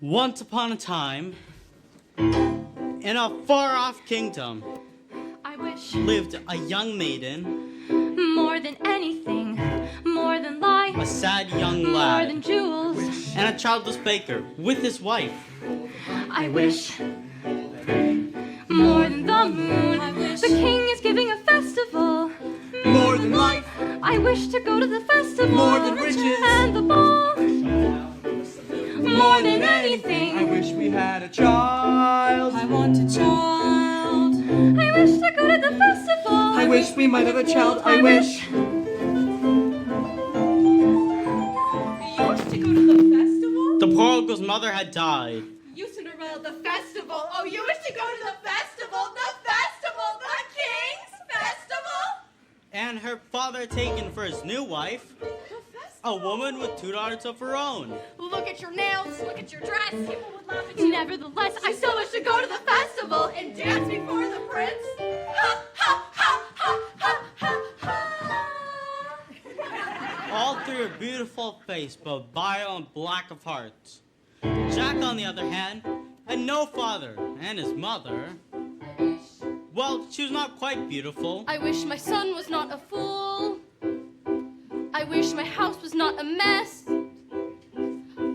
Once upon a time, in a far-off kingdom, I wish lived a young maiden, more than anything, more than life, a sad young more lad, than jewels. and a childless baker with his wife. I wish more than the moon. I wish the king is giving a festival. more than life, I wish to go to the festival. More than riches. And the ball. More than anything. I wish we had a child. I want a child. I wish to go to the festival. I wish we might have a child. I wish. You wish to go to the festival? The prodigal's mother had died. You Cinderella, the festival. Oh, you wish to go to the festival? The festival! The King's Festival! And her father had taken for his new wife a woman with 2 daughters of her own. Look at your nails, look at your dress. People would laugh at you. Nevertheless, I still wish to go to the festival. And dance before the prince. Ha, ha, ha, ha, ha, ha, ha. All through her beautiful face, but vile and black of heart. Jack, on the other hand, had no father, and his mother, well, she was not quite beautiful. I wish my son was not a fool. I wish my house was not a mess.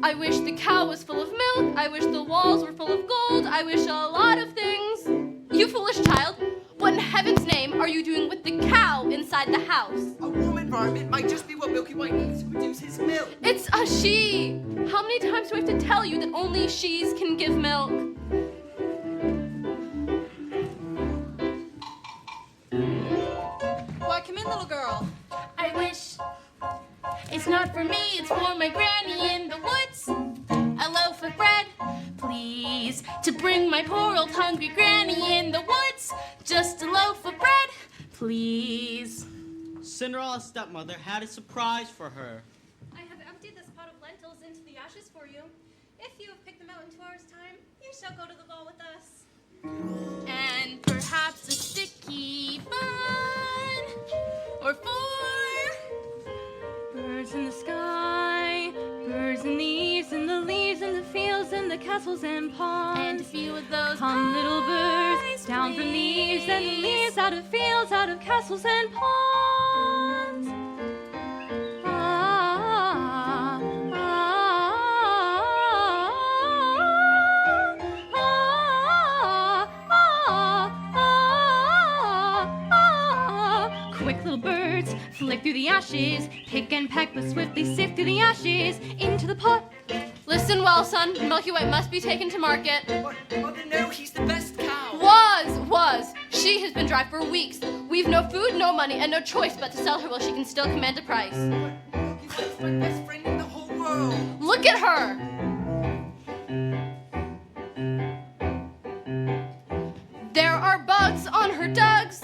I wish the cow was full of milk. I wish the walls were full of gold. I wish a lot of things. You foolish child, what in heaven's name are you doing with the cow inside the house? A warm environment might just be what Milky White needs to produce his milk. It's a she. How many times do I have to tell you that only she's can give milk? Why, come in, little girl. I wish it's not for me, it's for my granny in the woods. A loaf of bread, please, to bring my poor old hungry granny in the woods. Just a loaf of bread, please. Cinderella's stepmother had a surprise for her. I have emptied this pot of lentils into the ashes for you. If you have picked them out in 2 hours' time, you shall go to the ball with us. And perhaps a sticky bun, or 4 birds in the sky, birds in the eaves, and the leaves, and the fields, and the castles and ponds. And a few of those come, little birds, down from the eaves and the leaves, out of fields, out of castles and ponds. Quick little birds, flick through the ashes, pick and peck, but swiftly sift through the ashes into the pot. Listen well, son. Milky White must be taken to market. But, Mother, no, he's the best cow. Was. She has been dry for weeks. We've no food, no money, and no choice but to sell her while she can still command a price. Milky White's my best friend in the whole world. Look at her. There are bugs on her dugs.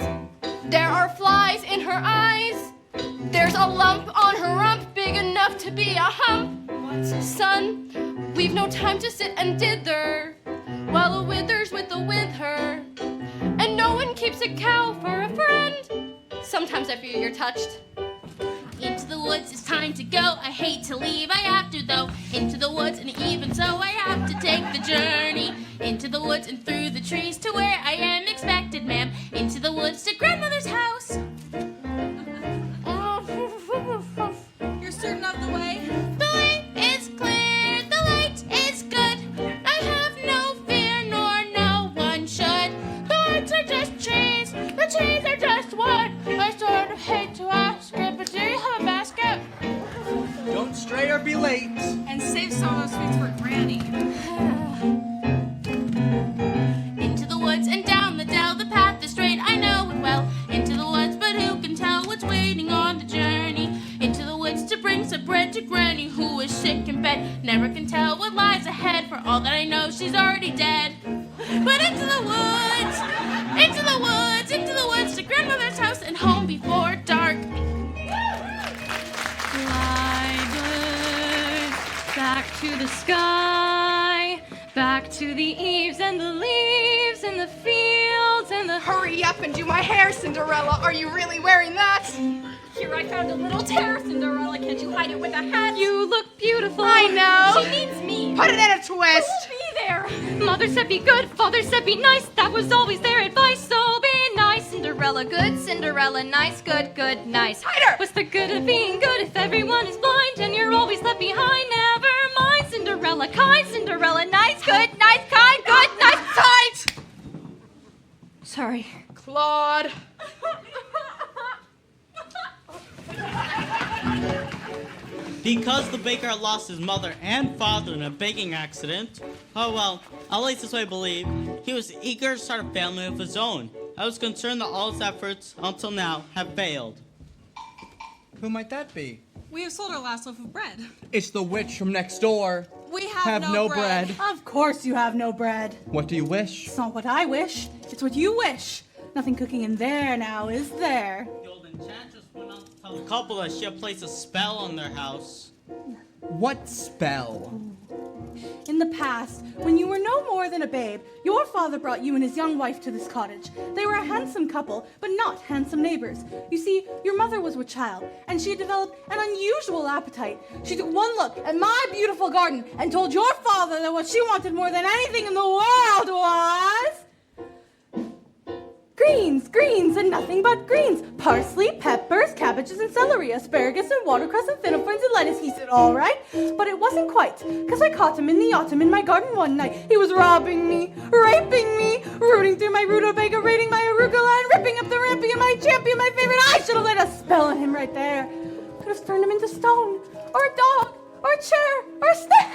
There are flies in her eyes. There's a lump on her rump big enough to be a hump. What? Son, we've no time to sit and dither while a withers with a wither. And no one keeps a cow for a friend. Sometimes I fear you're touched. Into the woods, it's time to go. I hate to leave, I have to though. Into the woods, and even so, I have to take the journey. Into the woods and through the trees to where I am expected, ma'am. Into the woods to grandmother's house. You're certain of the way? The way is clear, the light is good. I have no fear, nor no one should. The woods are just trees, the trees are just wood. I sort of hate to ask it, but do you have a basket? Don't stray or be late. And save some of those sweets for Granny. Into the woods and down the dell, the path is straight, I know it well. Into the woods, but who can tell what's waiting on the journey? Into the woods to bring some bread to Granny, who is sick in bed. Never can tell what lies ahead, for all that I know, she's already dead. But into the woods, into the woods, into the woods, to grandmother's house and home before dark. Fly birds, back to the sky, back to the eaves and the leaves and the fields and the... Hurry up and do my hair, Cinderella. Are you really wearing that? Here I found a little tear, Cinderella. Can't you hide it with a hat? You look beautiful. I know. She needs me. Put it in a twist. fire. Mother said be good, father said be nice. That was always their advice, so be nice. Cinderella good, Cinderella nice, good, good, nice. Hider! What's the good of being good if everyone is blind and you're always left behind? Never mind. Cinderella kind, Cinderella nice, good, nice, kind, good, nice, tight. Sorry. Claude. Because the baker lost his mother and father in a baking accident, oh well, at least this way I believe, he was eager to start a family of his own. I was concerned that all his efforts until now have failed. Who might that be? We have sold our last loaf of bread. It's the witch from next door. We have no bread. Of course you have no bread. What do you wish? It's not what I wish. It's what you wish. Nothing cooking in there now, is there? The old enchantress went on to tell the couple that she had placed a spell on their house. What spell? In the past, when you were no more than a babe, your father brought you and his young wife to this cottage. They were a handsome couple, but not handsome neighbors. You see, your mother was with child, and she had developed an unusual appetite. She took one look at my beautiful garden and told your father that what she wanted more than anything in the world was... greens, and nothing but greens. Parsley, peppers, cabbages, and celery, asparagus, and watercress, and fenugreek, and lettuce. He said, all right, but it wasn't quite, because I caught him in the autumn in my garden one night. He was robbing me, raping me, rooting through my rutabaga, raiding my arugula, and ripping up the rampion, my champion, my favorite. I should have laid a spell on him right there. Could have turned him into stone, or a dog, or a chair, or a snake.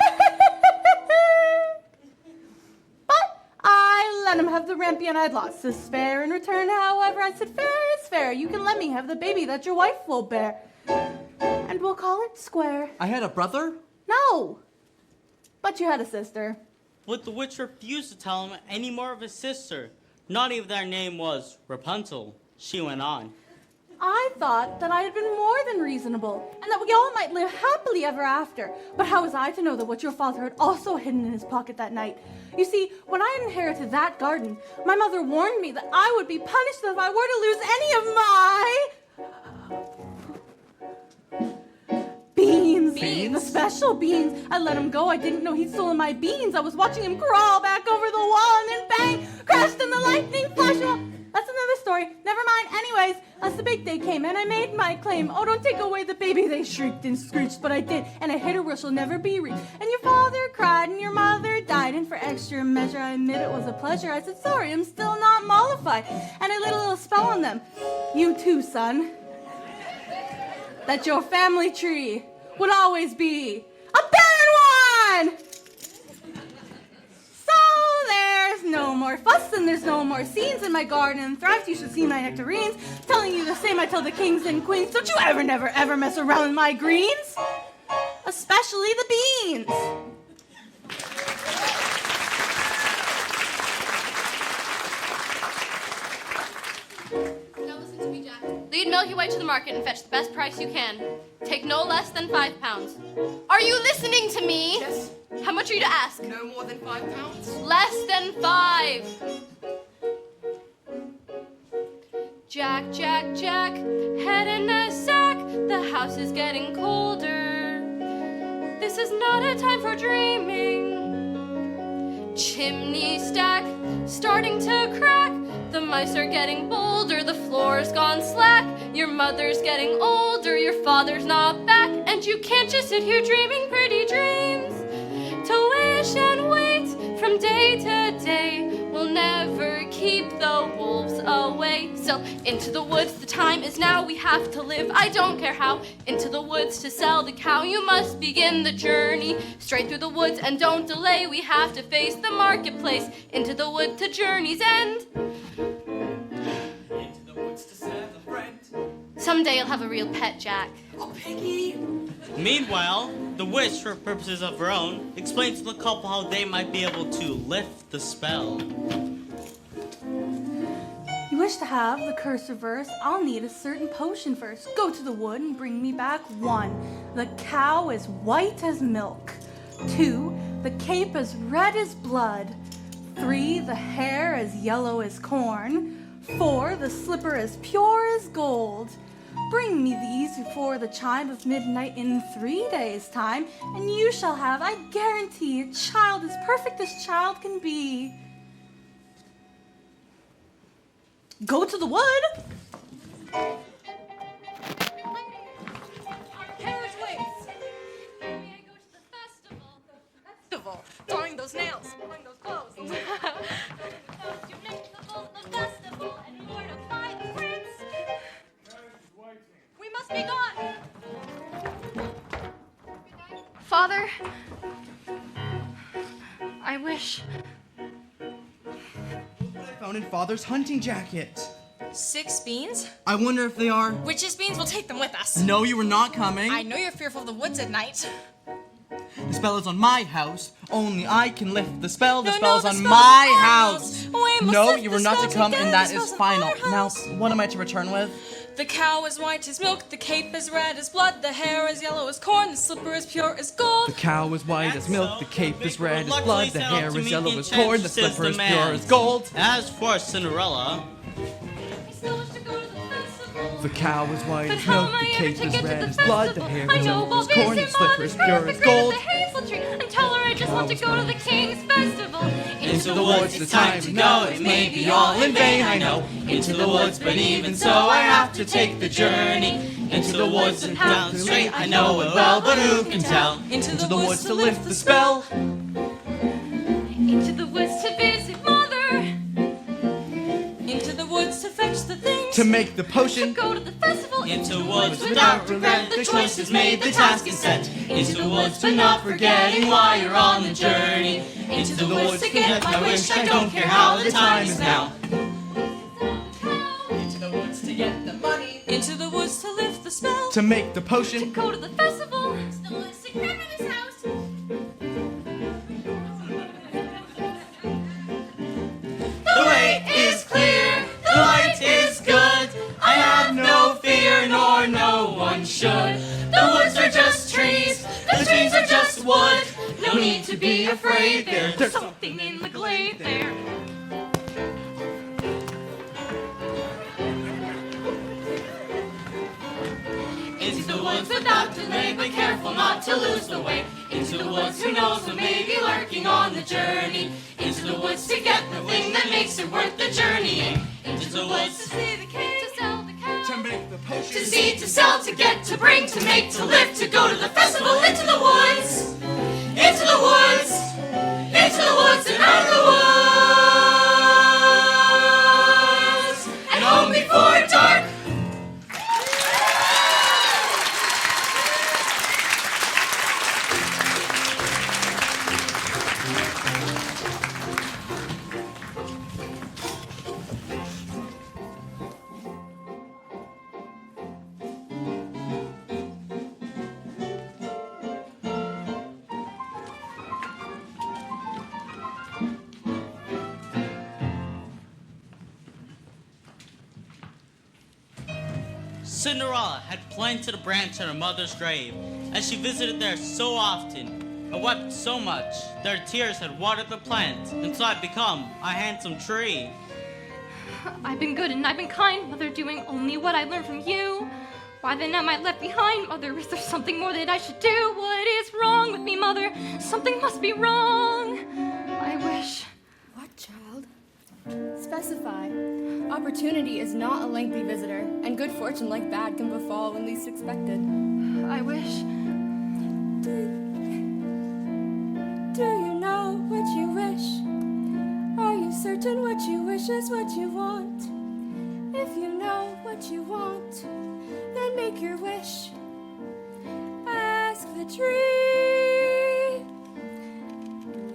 But I let him have the rampion I'd lost to spare. In return, however, I said, fair is fair. You can let me have the baby that your wife will bear. And we'll call it square. I had a brother? No. But you had a sister. But the witch refused to tell him any more of his sister. Not even that her name was Rapunzel. She went on. I thought that I had been more than reasonable, and that we all might live happily ever after. But how was I to know that what your father had also hidden in his pocket that night? You see, when I inherited that garden, my mother warned me that I would be punished if I were to lose any of my... Beans. The special beans. I let him go. I didn't know he'd stolen my beans. I was watching him crawl back over the wall, and then bang, crashed in the lightning flash. Well, that's another story. Never mind. Anyways, as the big day came, and I made my claim. Oh, don't take away the baby, they shrieked and screeched. But I did, and I hit her where she'll never be reached. And your father cried, and your mother died. And for extra measure, I admit it was a pleasure. I said, sorry, I'm still not mollified. And I laid a little spell on them. You too, son. That your family tree would always be a barren one! So there's no more fuss and there's no more scenes, and my garden thrives. You should see my nectarines. Telling you the same I tell the kings and queens. Don't you ever, never, ever mess around with my greens. Especially the beans. Now listen to me, Jack. Lead Milky Way to the market and fetch the best price you can. Take no less than £5. Are you listening to me? Yes. How much are you to ask? No more than £5? Less than 5. Jack, Jack, Jack, head in a sack. The house is getting colder. This is not a time for dreaming. Chimney stack starting to crack. The mice are getting bolder. The floor's gone slack. Your mother's getting older. Your father's not back. And you can't just sit here dreaming pretty dreams. To wish and wait from day to day will never keep the wolves away. So into the woods, the time is now. We have to live, I don't care how. Into the woods to sell the cow. You must begin the journey straight through the woods and don't delay. We have to face the marketplace. Into the wood to journey's end. Into the woods to serve a friend. Someday you'll have a real pet, Jack. Oh, Piggy! Meanwhile, the witch, for purposes of her own, explains to the couple how they might be able to lift the spell. You wish to have the curse reversed? I'll need a certain potion first. Go to the wood and bring me back 1. The cow as white as milk. 2. The cape as red as blood. 3. The hair as yellow as corn. 4. The slipper as pure as gold. Bring me these before the chime of midnight in 3 days' time, and you shall have, I guarantee, a child as perfect as child can be. Go to the wood. Carriage waits. May I go to the festival? Festival. Drawing those nails. Drawing those clothes. To make the festival and mortify the prince. We must be gone. Father, I wish. I found in Father's hunting jacket. 6 beans? I wonder if they are. Witches' beans, we'll take them with us. No, you were not coming. I know you're fearful of the woods at night. The spell is on my house. Only I can lift the spell. The No, spell's the on spell's my on our house. We must No, lift you the were not spell to come, together. and that The is spell's on final. our Now, house. what am I to return with? The cow is white as milk, the cape is red as blood, the hair is yellow as corn, the slipper is pure as gold. The cow is white as milk, the cape is red as blood, the hair is yellow as corn, corn, the slipper is pure as gold. As for Cinderella, I still wish to go to the festival. The cow is white But as how milk, am I the ever cape to is get to red the as blood, the festival? hair I is know yellow as I'll corn, the visit slipper is Mother's pure grave, as the grave of gold. the hazel tree, and tell her I just want to go to the king's festival. into the woods it's time to go. It may be all in vain, I know. Into the woods, but even so, I have to take the journey. Into the woods and down the street, I know it well, but who can tell? Into To the woods to lift the spell. Into the woods to visit Mother. Into the woods to fetch the things. To make the To potion. go to the festival. Into the woods without regret, the choice is made, the task is set. Into the woods, but not forgetting why you're on the journey. Into the woods to get my wish, I don't care how the time is now. Into the woods to get the money. Into the woods to lift the spell. To make the To potion. go to the festival. The woods to grandmother's house. The way is clear, the light is good. I have no fear, nor no one should. The woods are just trees, the trees are just wood. No need to be afraid, there's Something in the glade there. into the woods without delay, but careful not to lose the way. Into the woods, who knows what may be lurking on the journey. Into the woods to get the thing that makes it worth the journeying. Into the woods to see the king, to sell the cow. To make the potion. To see, to sell, to get, to bring, to make, to lift, to go to the festival, into the woods, into the woods, into the woods and out of the woods, and home before dark. Cinderella had planted a branch on her mother's grave, as she visited there so often and wept so much that her tears had watered the plant, and so had become a handsome tree. I've been good and I've been kind, Mother, doing only what I learned from you. Why then am I left behind, Mother? Is there something more that I should do? What is wrong with me, Mother? Something must be wrong. I wish. What, child? Specify. Opportunity is not a lengthy visitor, and good fortune like bad can befall when least expected. I wish. Do you know what you wish? Are you certain what you wish is what you want? If you know what you want, then make your wish. Ask the tree,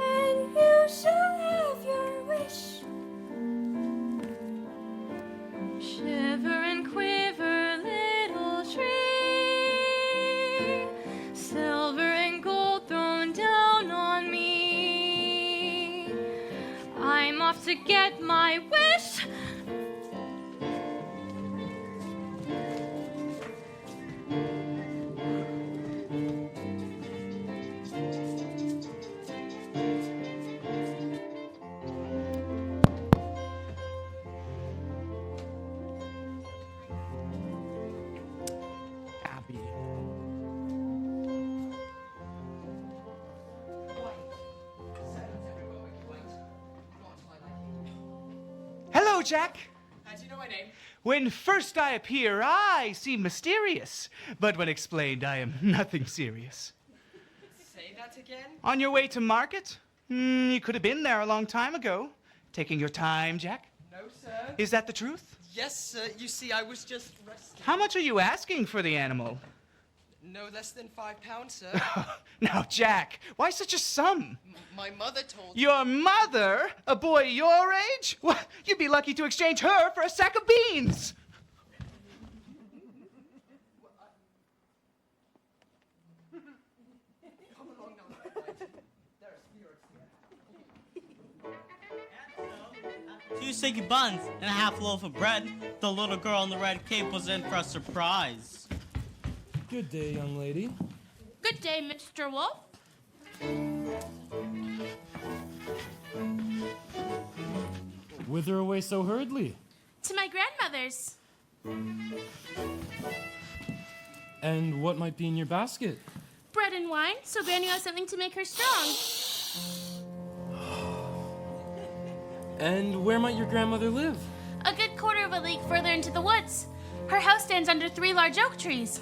and you shall have your wish. Shiver and quiver, little tree. Silver and gold thrown down on me. I'm off to get my wish. Hello, Jack. How do you know my name? When first I appear, I seem mysterious. But when explained, I am nothing serious. Say that again? On your way to market? You could have been there a long time ago. Taking your time, Jack? No, sir. Is that the truth? Yes, sir. You see, I was just resting. How much are you asking for the animal? No less than £5, sir. Now, Jack, why such a sum? My mother told me. Your mother? A boy your age? Well, you'd be lucky to exchange her for a sack of beans. Two sticky buns and a half loaf of bread. The little girl in the red cape was in for a surprise. Good day, young lady. Good day, Mr. Wolf. Whither away so hurriedly? To my grandmother's. And what might be in your basket? Bread and wine, so Granny has something to make her strong. And where might your grandmother live? A good quarter of a league further into the woods. Her house stands under 3 large oak trees.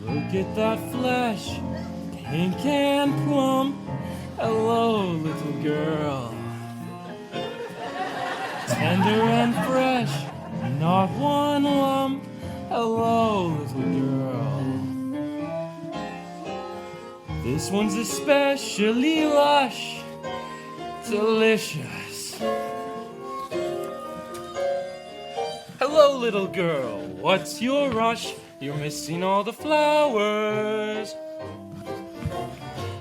Look at that flesh, pink and plump. Hello, little girl. Tender and fresh, not one lump. Hello, little girl. This one's especially lush, delicious. Hello, little girl. What's your rush? You're missing all the flowers.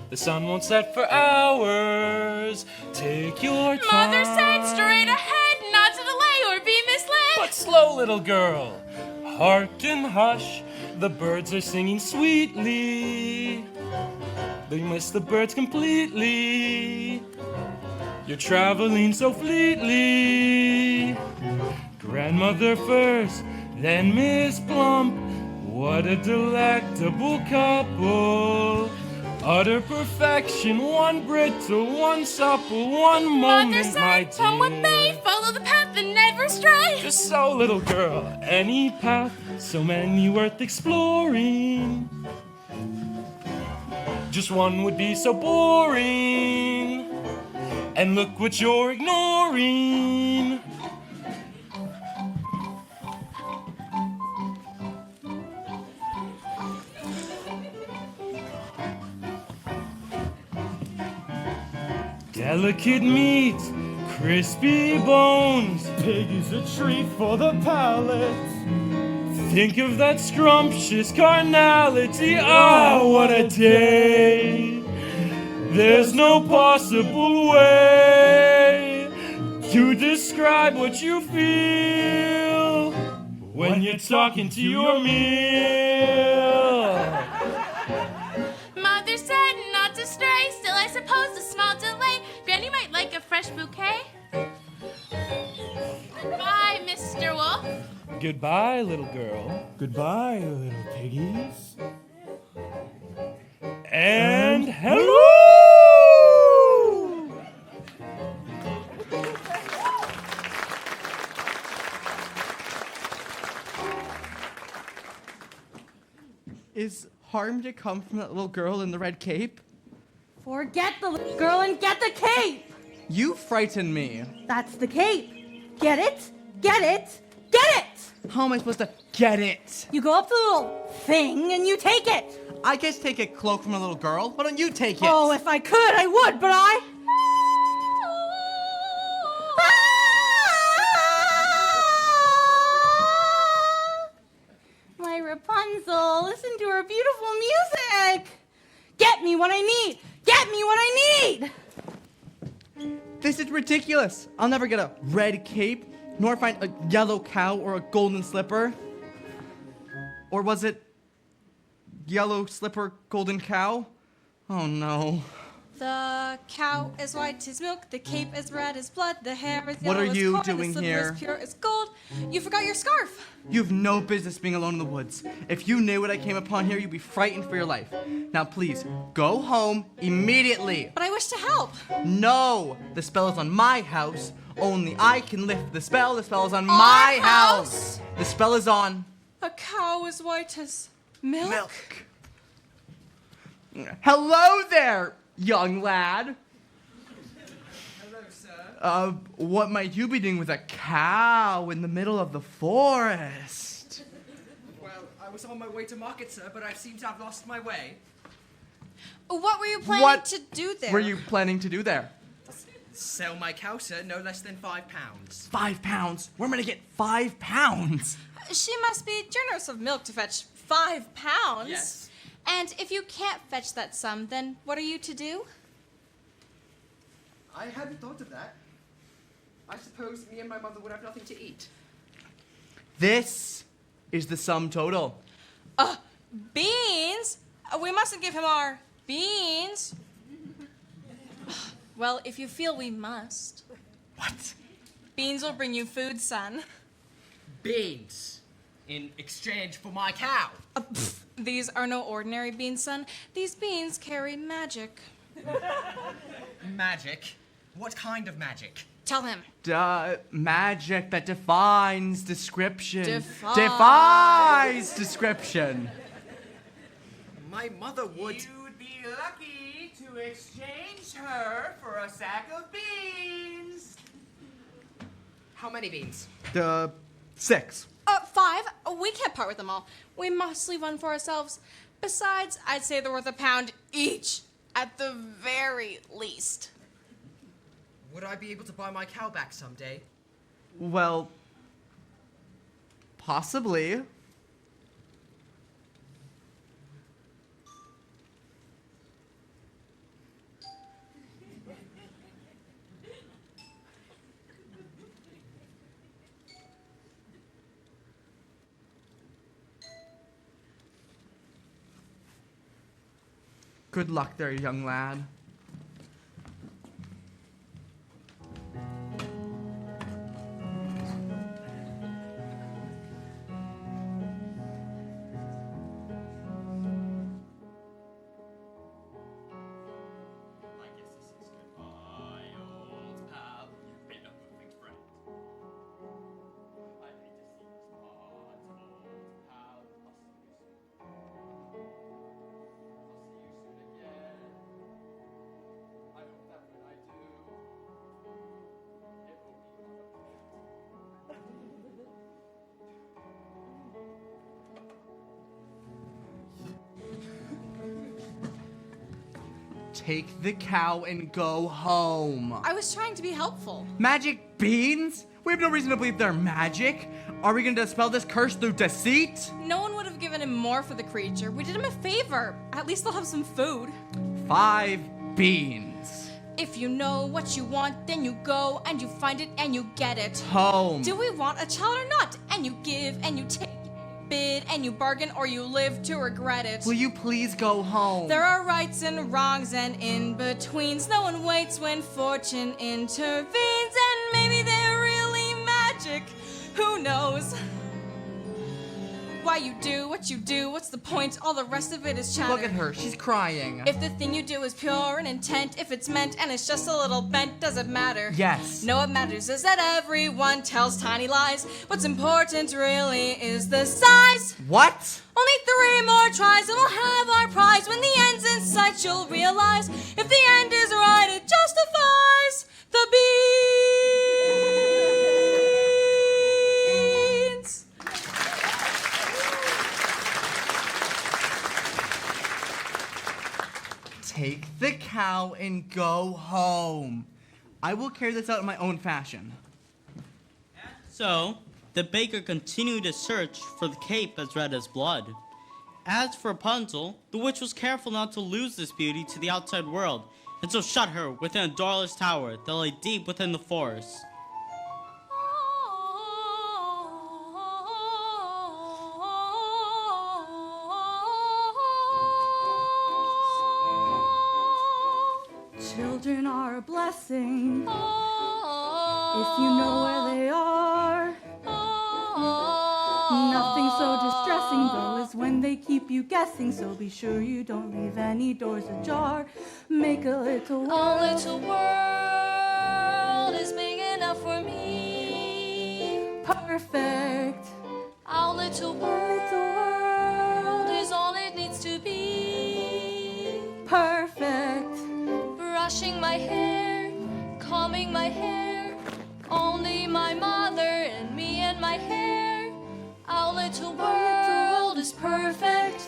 The sun won't set for hours. Take your time. Mother said straight ahead, not to delay or be misled. But slow, little girl. Hearken, hush. The birds are singing sweetly. They miss the birds completely. You're traveling so fleetly. Grandmother first, then Miss Plump. What a delectable couple. Utter perfection, one brittle, one supple, one moment, my dear. Come with me, follow the path and never stray. Just so, little girl, any path, so many worth exploring. Just one would be so boring. And look what you're ignoring. Delicate meat, crispy bones. Pig is a treat for the palate. Think of that scrumptious carnality. Ah, what a day! There's no possible way to describe what you feel when you're talking to your meal. Mother said not to stray, still I suppose a small delay. Granny might like a fresh bouquet. Goodbye, Mr. Wolf. Goodbye, little girl. Goodbye, little piggies. And hello! Is harm to come from that little girl in the red cape? Forget the little girl and get the cape. You frighten me. That's the cape. Get it? Get it? Get it! How am I supposed to get it? You go up to the little thing and you take it. I guess take a cloak from a little girl. Why don't you take it? Oh, if I could, I would, but I... My Rapunzel, listen to her beautiful music. Get me what I need. Get me what I need. This is ridiculous. I'll never get a red cape, nor find a yellow cow or a golden slipper. Or was it yellow slipper, golden cow? Oh no. The cow is white as milk, the cape is red as blood, the hair is What yellow are as you corn, doing the slipper here? is pure as gold, You forgot your scarf. You've no business being alone in the woods. If you knew what I came upon here, you'd be frightened for your life. Now please, go home immediately. But I wish to help. No! The spell is on my house. Only I can lift the spell. The spell is on my house. The spell is on... A cow as white as milk. Hello there, young lad. Hello, sir. What might you be doing with a cow in the middle of the forest? Well, I was on my way to market, sir, but I seem to have lost my way. What were you planning What to do there? were you planning to do there? Sell my cow, sir, no less than £5. 5 pounds? Where am I gonna get 5 pounds? She must be generous of milk to fetch 5 pounds. Yes. And if you can't fetch that sum, then what are you to do? I hadn't thought of that. I suppose me and my mother would have nothing to eat. This is the sum total. Beans? We mustn't give him our beans. Well, if you feel we must. What? Beans will bring you food, son. Beans. In exchange for my cow. These are no ordinary beans, son. These beans carry magic. Magic? What kind of magic? Tell him. Magic that defines description. Defies description. My mother would... You'd be lucky to exchange her for a sack of beans. How many beans? 6. 5. We can't part with them all. We must leave one for ourselves. Besides, I'd say they're worth £1 each, at the very least. Would I be able to buy my cow back someday? Well, possibly. Good luck there, young lad. Take the cow and go home. I was trying to be helpful. Magic beans? We have no reason to believe they're magic. Are we going to dispel this curse through deceit? No one would have given him more for the creature. We did him a favor. At least they'll have some food. 5 beans. If you know what you want, then you go and you find it and you get it. Home. Do we want a child or not? And you give and you take, bid and you bargain, or you live to regret it. Will you please go home? There are rights and wrongs and in-betweens. No one waits when fortune intervenes. And maybe they're really magic. Who knows? Why you do what you do, what's the point? All the rest of it is chatter. Look at her, she's crying. If the thing you do is pure in intent, if it's meant and it's just a little bent, does it matter? Yes. No, what matters is that everyone tells tiny lies. What's important really is the size. What? Only 3 more tries and we'll have our prize. When the end's in sight, you'll realize if the end is right, it justifies the beans. Take the cow and go home. I will carry this out in my own fashion. So, the baker continued his search for the cape as red as blood. As for Rapunzel, the witch was careful not to lose this beauty to the outside world, and so shut her within a doorless tower that lay deep within the forest. Children are a blessing if you know where they are. so distressing, though, is when they keep you guessing. So be sure you don't leave any doors ajar. Make a little world. Our little world is big enough for me. Perfect. Our little world is all it needs to be. Perfect. Brushing my hair, combing my hair, only my mother and me and my hair. Our little world is perfect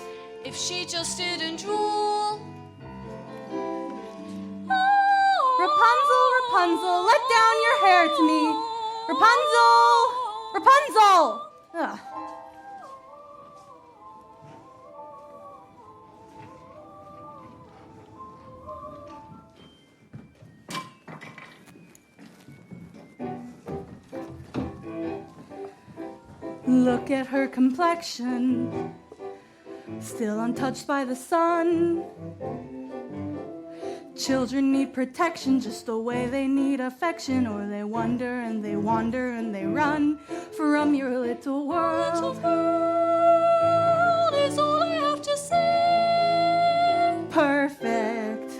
if she just didn't drool. Rapunzel, Rapunzel, let down your hair to me. Rapunzel! Rapunzel! Ugh. Look at her complexion, still untouched by the sun. Children need protection just the way they need affection, or they wonder and they wander and they run from your little world. Little world is all I have to say. Perfect.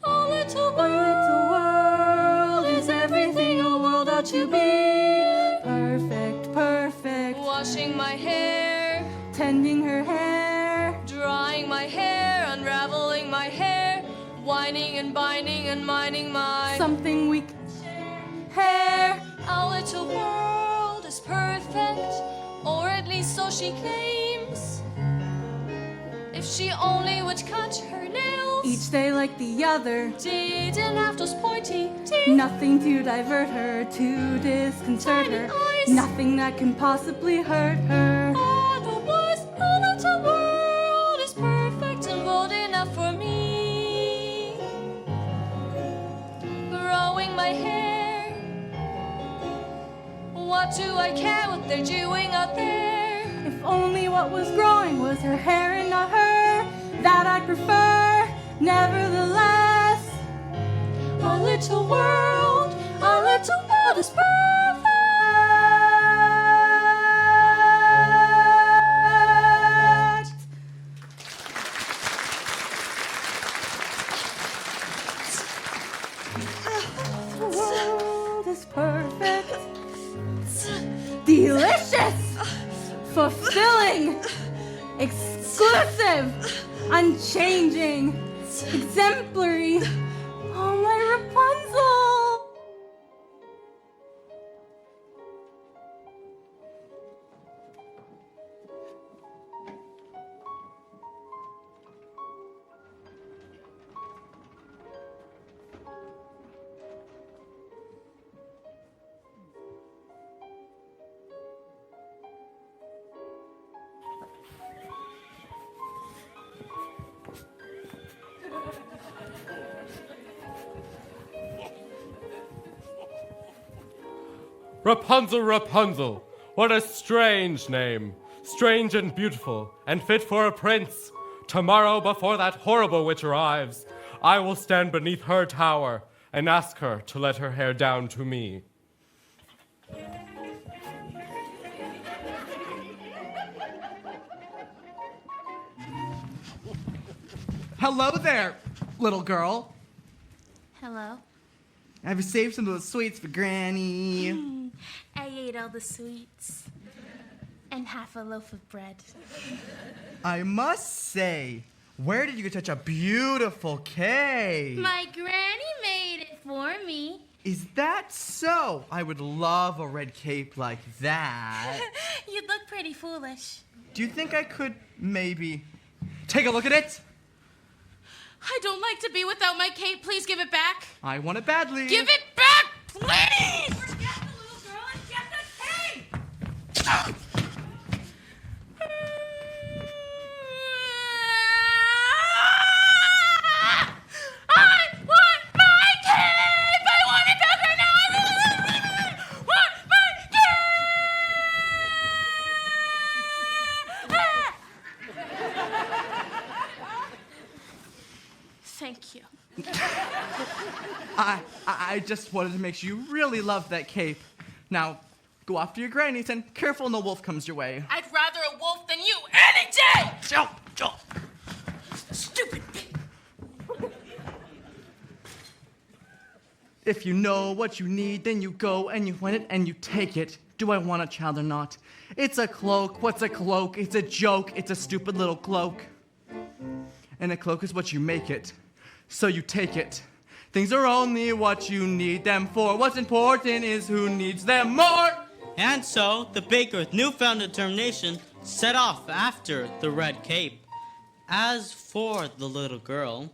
Our little world is everything a world ought to be. Perfect, perfect. Washing my hair, Tending her hair. drying my hair, unraveling my hair, whining and binding and minding my Something we can hair. Our little world is perfect, or at least so she claims. If she only would cut her nails Each day like the other. didn't have those pointy teeth. Nothing to divert her, to disconcert her. eyes. Nothing that can possibly hurt her. Otherwise, our little world is perfect and bold enough for me. Growing my hair, what do I care what they're doing out there? If only what was growing was her hair and not her, that I prefer. Nevertheless, Our little world is perfect. The world is perfect. Delicious. Fulfilling. Exclusive. Unchanging. Exemplary. Oh, my Rapunzel. Rapunzel, Rapunzel, what a strange name. Strange and beautiful, and fit for a prince. Tomorrow, before that horrible witch arrives, I will stand beneath her tower and ask her to let her hair down to me. Hello there, little girl. Hello. I've saved some of those sweets for Granny. I ate all the sweets and half a loaf of bread. I must say, where did you get such a beautiful cake? My granny made it for me. Is that so? I would love a red cape like that. You look pretty foolish. Do you think I could maybe take a look at it? I don't like to be without my cape. Please give it back. I want it badly. Give it back, please! Forget the little girl and get the cape! I want my cape! I want it back right now! I want my cape! Thank you. I just wanted to make sure you really loved that cape. Now, go off to your grannies and careful no wolf comes your way. I'd rather a wolf If you know what you need, then you go and you find it and you take it. Do I want a child or not? It's a cloak. What's a cloak? It's a joke. It's a stupid little cloak. And a cloak is what you make it. So you take it. Things are only what you need them for. What's important is who needs them more. And so, the baker with newfound determination set off after the red cape. As for the little girl,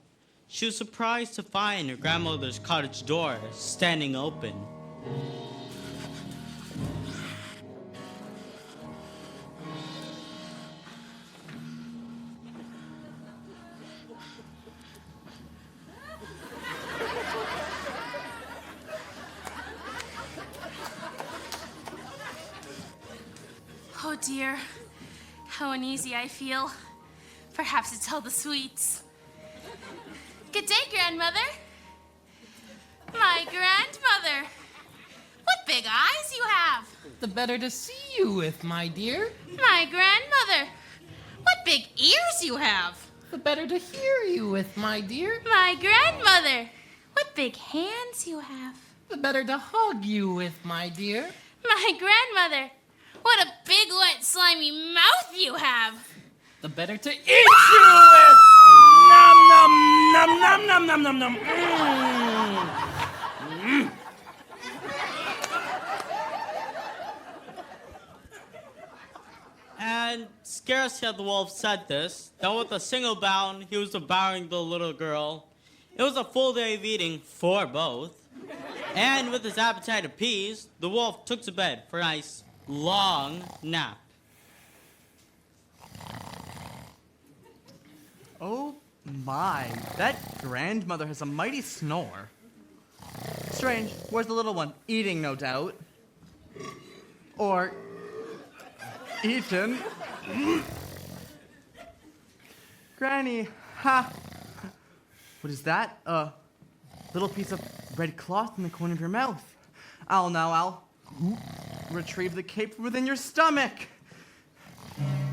she was surprised to find her grandmother's cottage door standing open. Oh dear, how uneasy I feel. Perhaps it's all the sweets. Good day, grandmother. My grandmother. What big eyes you have. The better to see you with, my dear. My grandmother. What big ears you have. The better to hear you with, my dear. My grandmother. What big hands you have. The better to hug you with, my dear. My grandmother. What a big, wet, slimy mouth you have. The better to eat you with. Nom nom nom nom nom nom nom nom. And scarcely had the wolf said this, that with a single bound he was devouring the little girl. It was a full day of eating for both. And with his appetite appeased, the wolf took to bed for a nice, long nap. Oh my, that grandmother has a mighty snore. Strange, where's the little one? Eating, no doubt. Or eaten. Granny, ha! What is that? A little piece of red cloth in the corner of your mouth. I'll retrieve the cape from within your stomach.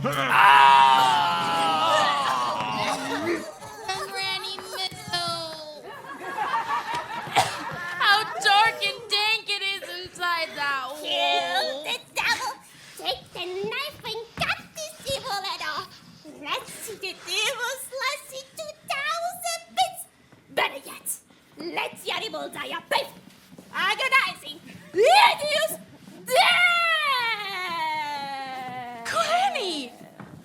Granny Missile. How dark and dank it is inside that hole. Kill the devil. Take the knife and cut this evil head off. Let's see the devil slice into 1,000 bits. Better yet, let the animal die a bit. Agonizing, hideous death. Granny!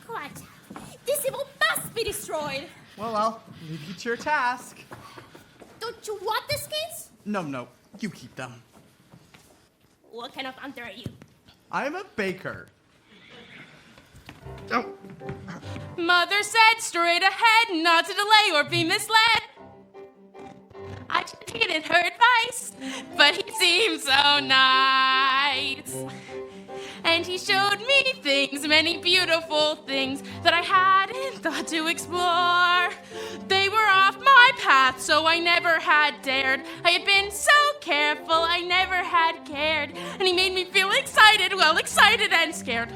Quiet. This evil must be destroyed. Well, I'll leave you to your task. Don't you want the skins? No, you keep them. What kind of hunter are you? I'm a baker. Oh. Mother said straight ahead, not to delay or be misled. I tried taking her advice, but he seemed so nice. And he showed me things, many beautiful things that I hadn't thought to explore. They were off my path, so I never had dared. I had been so careful, I never had cared. And he made me feel excited, well, excited and scared.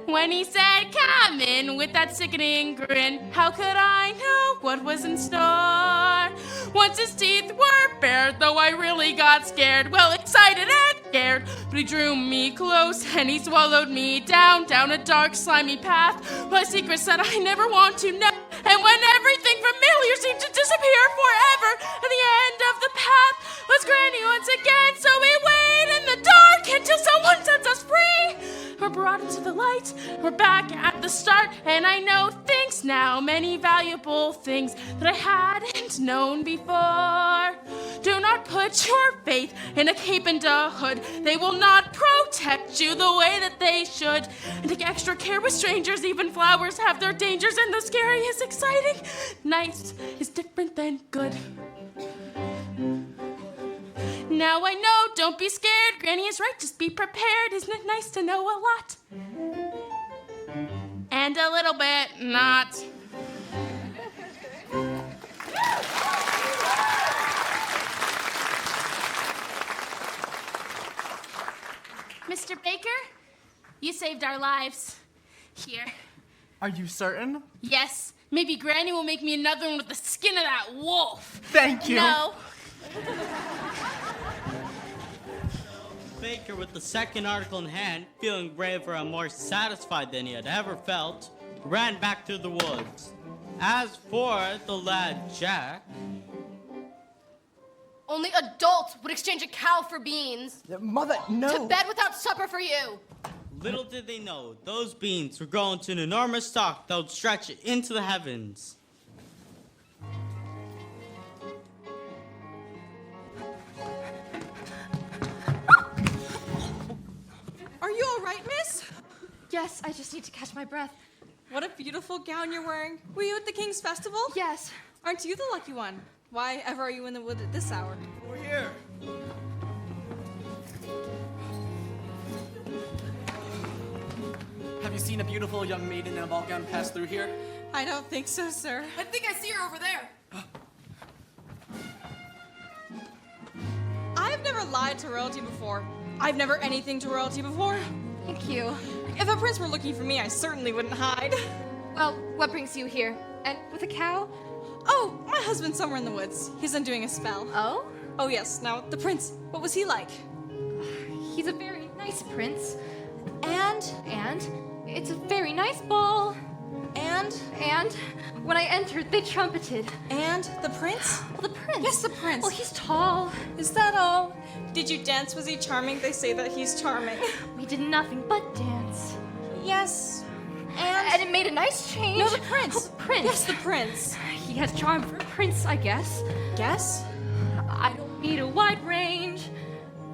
When he said, come in, with that sickening grin, how could I know what was in store? Once his teeth were bared, though I really got scared, well, excited and scared. But he drew me close and he swallowed me down a dark, slimy path. My secrets that I never want to know. And when everything familiar seemed to disappear forever, at the end of the path was Granny once again. So we wait in the dark until someone sets us free. We're brought into the light, we're back at the start, and I know things now, many valuable things that I hadn't known before. Do not put your faith in a cape and a hood. They will not protect you the way that they should. And take extra care with strangers, even flowers have their dangers, and the scary is exciting. Nice is different than good. Now I know, don't be scared. Granny is right, just be prepared. Isn't it nice to know a lot? And a little bit not. Mr. Baker, you saved our lives. Here. Are you certain? Yes, Maybe Granny will make me another one with the skin of that wolf. Thank you. No. Baker, with the second article in hand, feeling braver and more satisfied than he had ever felt, ran back through the woods. As for the lad Jack, Only adults would exchange a cow for beans. Mother, no. To bed without supper for you. little did they know, those beans were growing to an enormous stalk that would stretch into the heavens. Are you all right, miss? Yes, I just need to catch my breath. What a beautiful gown you're wearing. Were you at the King's Festival? Yes. Aren't you the lucky one? Why ever are you in the wood at this hour? We're here. Have you seen a beautiful young maiden in a ball gown pass through here? I don't think so, sir. I think I see her over there. I've never lied to royalty before. I've never anything to royalty before. Thank you. If a prince were looking for me, I certainly wouldn't hide. Well, what brings you here? And with a cow? Oh, my husband's somewhere in the woods. He's undoing a spell. Oh? Oh, yes. Now, the prince, what was he like? He's a very nice prince. And it's a very nice ball. And when I entered, they trumpeted. And the prince? Well, the prince. Yes, the prince. Well, he's tall. Is that all? Did you dance? Was he charming? They say that he's charming. We did nothing but dance. Yes. And it made a nice change. No, the prince. Oh, the prince. Yes, the prince. He has charm for a prince, I guess. Guess? I don't need a wide range.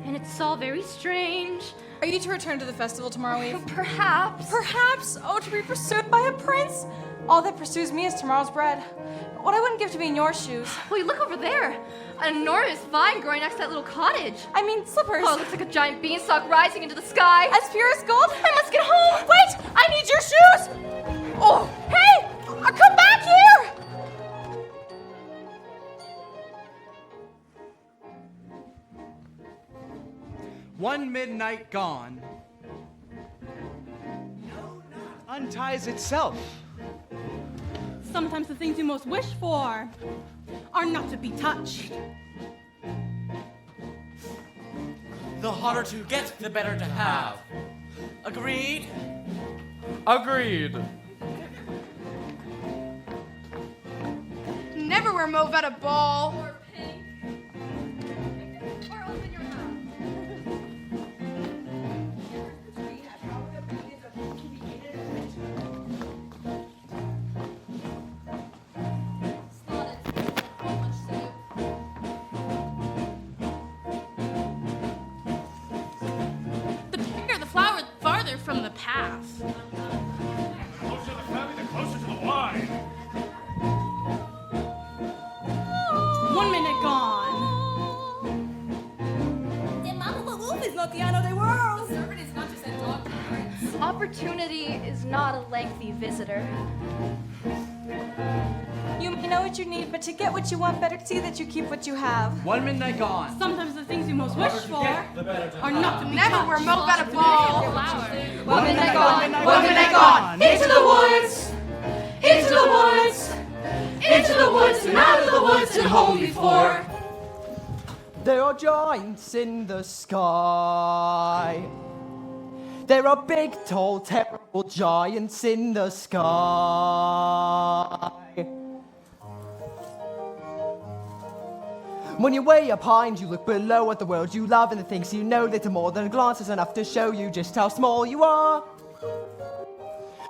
And it's all very strange. Are you to return to the festival tomorrow eve? Perhaps. Perhaps? Oh, to be pursued by a prince? All that pursues me is tomorrow's bread. What I wouldn't give to be in your shoes. Wait, look over there. An enormous vine growing next to that little cottage. I mean, slippers. Oh, it looks like a giant beanstalk rising into the sky. As pure as gold? I must get home. Wait! I need your shoes! Oh, hey! Come back here! One midnight gone. Unties itself. Sometimes the things you most wish for are not to be touched. The harder to get, the better to have. Agreed? Agreed. Never wear mauve at a ball. Or pink. Or open your mouth. The bigger the flower, the farther from the path. The closer to the family, the closer to the wine. 1 minute gone. The mama the wolf is not the end of the world. Servant is not just a dog for the prince. Opportunity is not a lengthy visitor. You may know what you need, but to get what you want, better see that you keep what you have. 1 midnight gone. Sometimes the things you most wish for are not to be Never touched. wear mauve at a ball. Flower. 1 minute gone. 1 minute gone. Into the woods! Into the woods! Into the woods and out of the woods and home before. There are giants in the sky. There are big, tall, terrible giants in the sky. When you're way up high and you look below at the world you love and the things you know, little more than a glance is enough to show you just how small you are.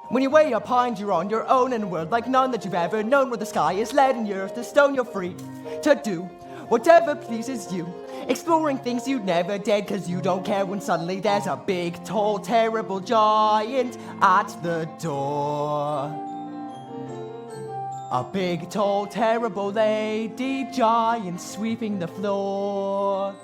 When you're way up high and you're on your own in a world like none that you've ever known, where the sky is lead and the earth is stone, you're free to do whatever pleases you, exploring things you'd never did cause you don't care when suddenly there's a big, tall, terrible giant at the door. A big, tall, terrible lady giant sweeping the floor.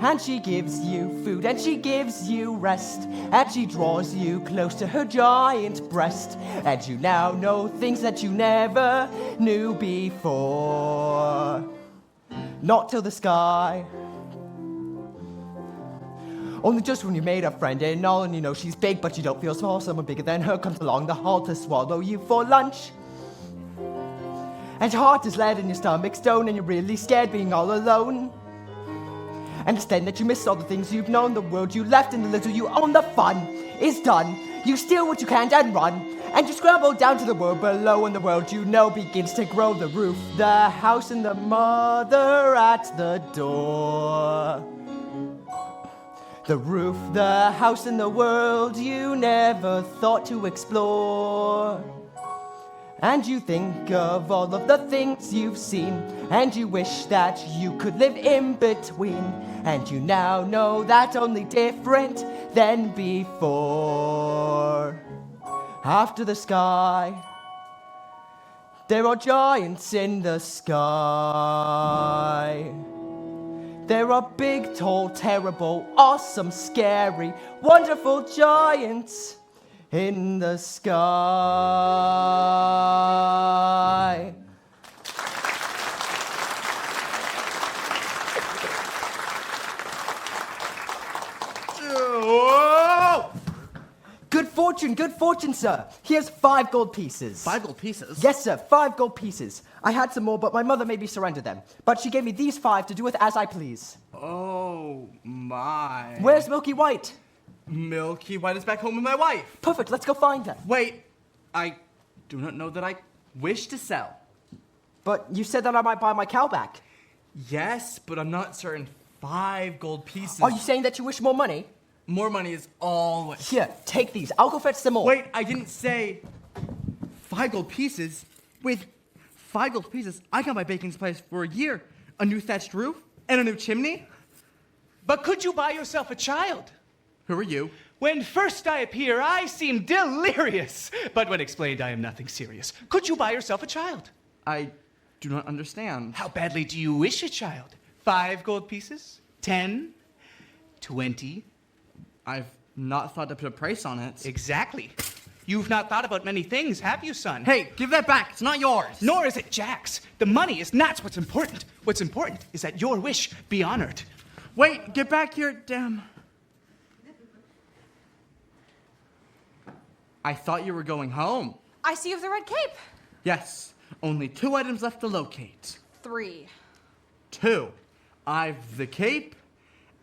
And she gives you food, and she gives you rest, and she draws you close to her giant breast. And you now know things that you never knew before. Not till the sky. Only just when you made a friend and all, and you know she's big, but you don't feel small. Someone bigger than her comes along the hall to swallow you for lunch. And your heart is lead and your stomach's stone and you're really scared being all alone. Understand that you missed all the things you've known, the world you left and the little you own. The fun is done. You steal what you can and run. And you scramble down to the world below and the world you know begins to grow. The roof, the house and the mother at the door. The roof, the house and the world you never thought to explore. And you think of all of the things you've seen, and you wish that you could live in between. And you now know that only different than before. After the sky, there are giants in the sky. There are big, tall, terrible, awesome, scary, wonderful giants in the sky. Good fortune, sir. Here's 5 gold pieces. 5 gold pieces? Yes, sir, 5 gold pieces. I had some more, but my mother made me surrender them. But she gave me these 5 to do with as I please. Oh, my. Where's Milky White? Milky White is back home with my wife. Perfect, let's go find her. Wait, I do not know that I wish to sell. But you said that I might buy my cow back. Yes, but I'm not certain 5 gold pieces. Are you saying that you wish more money? More money is always... Here, take these. I'll go fetch some more. Wait, I didn't say 5 gold pieces. With 5 gold pieces, I can buy Bacon's place for a year. A new thatched roof and a new chimney. But could you buy yourself a child? Who are you? When first I appear, I seem delirious. But when explained, I am nothing serious. Could you buy yourself a child? I do not understand. How badly do you wish a child? 5 gold pieces? 10? 20? I've not thought to put a price on it. Exactly. You've not thought about many things, have you, son? Hey, give that back. It's not yours. Nor is it Jack's. The money is not what's important. What's important is that your wish be honored. Wait, get back here, damn. I thought you were going home. I see you have the red cape. Yes, only 2 items left to locate. 3. 2. I've the cape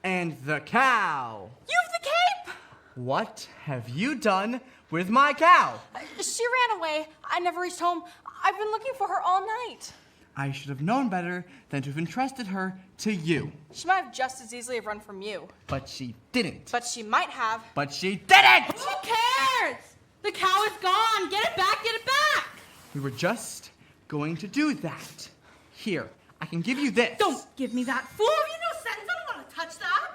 and the cow. You have the cape! What have you done with my cow? She ran away. I never reached home. I've been looking for her all night. I should have known better than to have entrusted her to you. She might have just as easily have run from you. But she didn't. But she might have. But she didn't! Who cares? The cow is gone. Get it back, get it back! We were just going to do that. Here, I can give you this. Don't give me that. Fool, have you no sense? I don't want to touch that.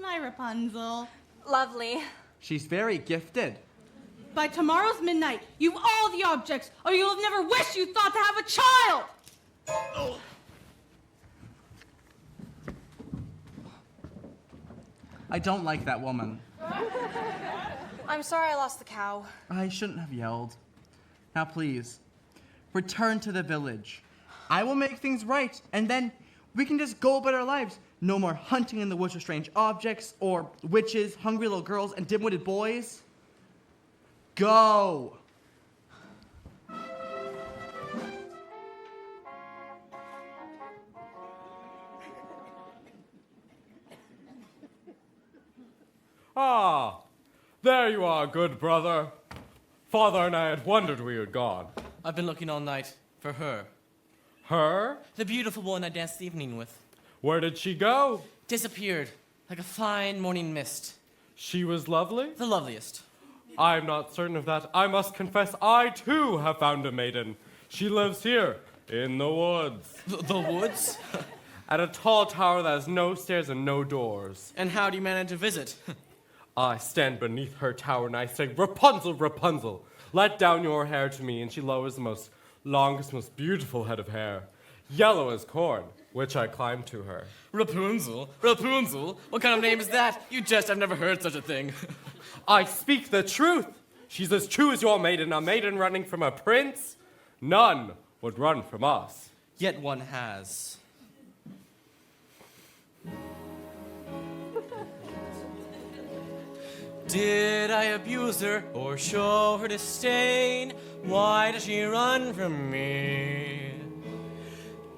My Rapunzel. Lovely. She's very gifted. By tomorrow's midnight, you've all the objects, or you'll have never wished you thought to have a child! I don't like that woman. I'm sorry I lost the cow. I shouldn't have yelled. Now please, return to the village. I will make things right, and then we can just go about our lives. No more hunting in the woods for strange objects, or witches, hungry little girls, and dim-witted boys. Go! Ah, there you are, good brother. Father and I had wondered where you had gone. I've been looking all night for her. Her? The beautiful one I danced the evening with. Where did she go? Disappeared, like a fine morning mist. She was lovely? The loveliest. I'm not certain of that. I must confess I, too, have found a maiden. She lives here, in the woods. The woods? At a tall tower that has no stairs and no doors. And how do you manage a visit? I stand beneath her tower and I say, Rapunzel, Rapunzel, let down your hair to me. And she lowers the most longest, most beautiful head of hair, yellow as corn, which I climb to her. Rapunzel? Rapunzel? What kind of name is that? You jest, I've never heard such a thing. I speak the truth. She's as true as your maiden, a maiden running from a prince. None would run from us. Yet one has. Did I abuse her or show her disdain? Why does she run from me?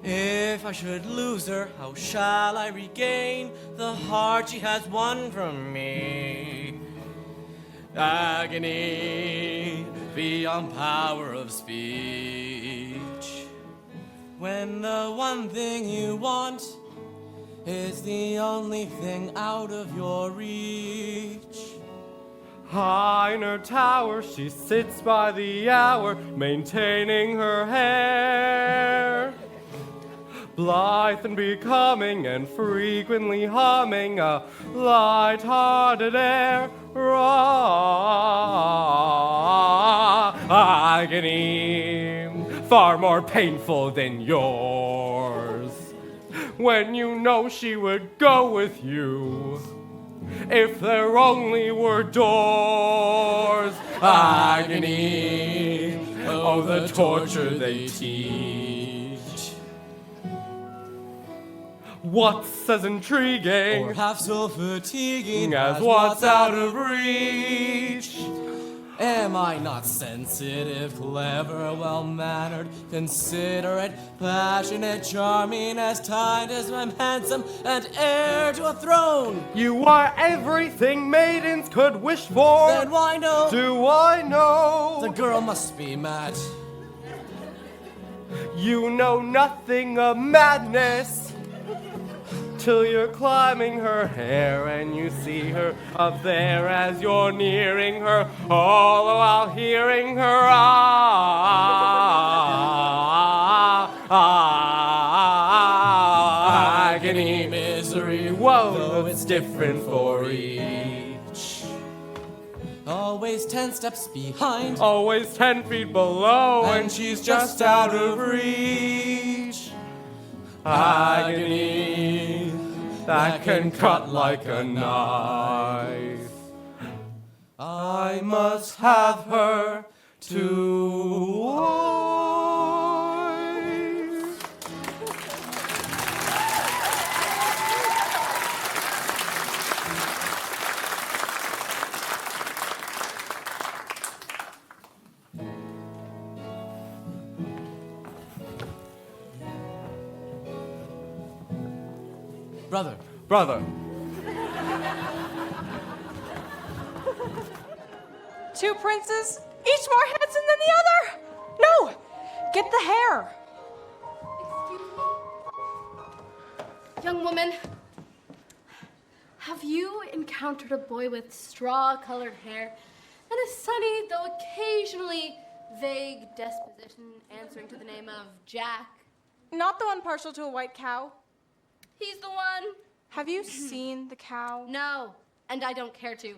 If I should lose her, how shall I regain the heart she has won from me? Agony beyond power of speech. When the one thing you want is the only thing out of your reach. High in her tower, she sits by the hour, maintaining her hair. Blithe and becoming, and frequently humming a light-hearted air. Agony, far more painful than yours. When you know she would go with you, if there only were doors. Agony, oh, the torture they teach. What's as intriguing or half so fatiguing as what's out of reach? Am I not sensitive, clever, well-mannered, considerate, passionate, charming, as kind as I'm handsome, and heir to a throne? You are everything maidens could wish for. Then why no? Do I know? The girl must be mad. You know nothing of madness till you're climbing her hair and you see her up there as you're nearing her, all the while hearing her agony, misery, woe, though it's different for each. Always 10 steps behind, always 10 feet below, and she's just out of reach. Agony that can cut like a knife. I must have her to wife. Brother. Two princes, each more handsome than the other. No, get the hair. Young woman, have you encountered a boy with straw-colored hair and a sunny, though occasionally vague disposition answering to the name of Jack? Not the one partial to a white cow? He's the one. Have you seen the cow? No, and I don't care to.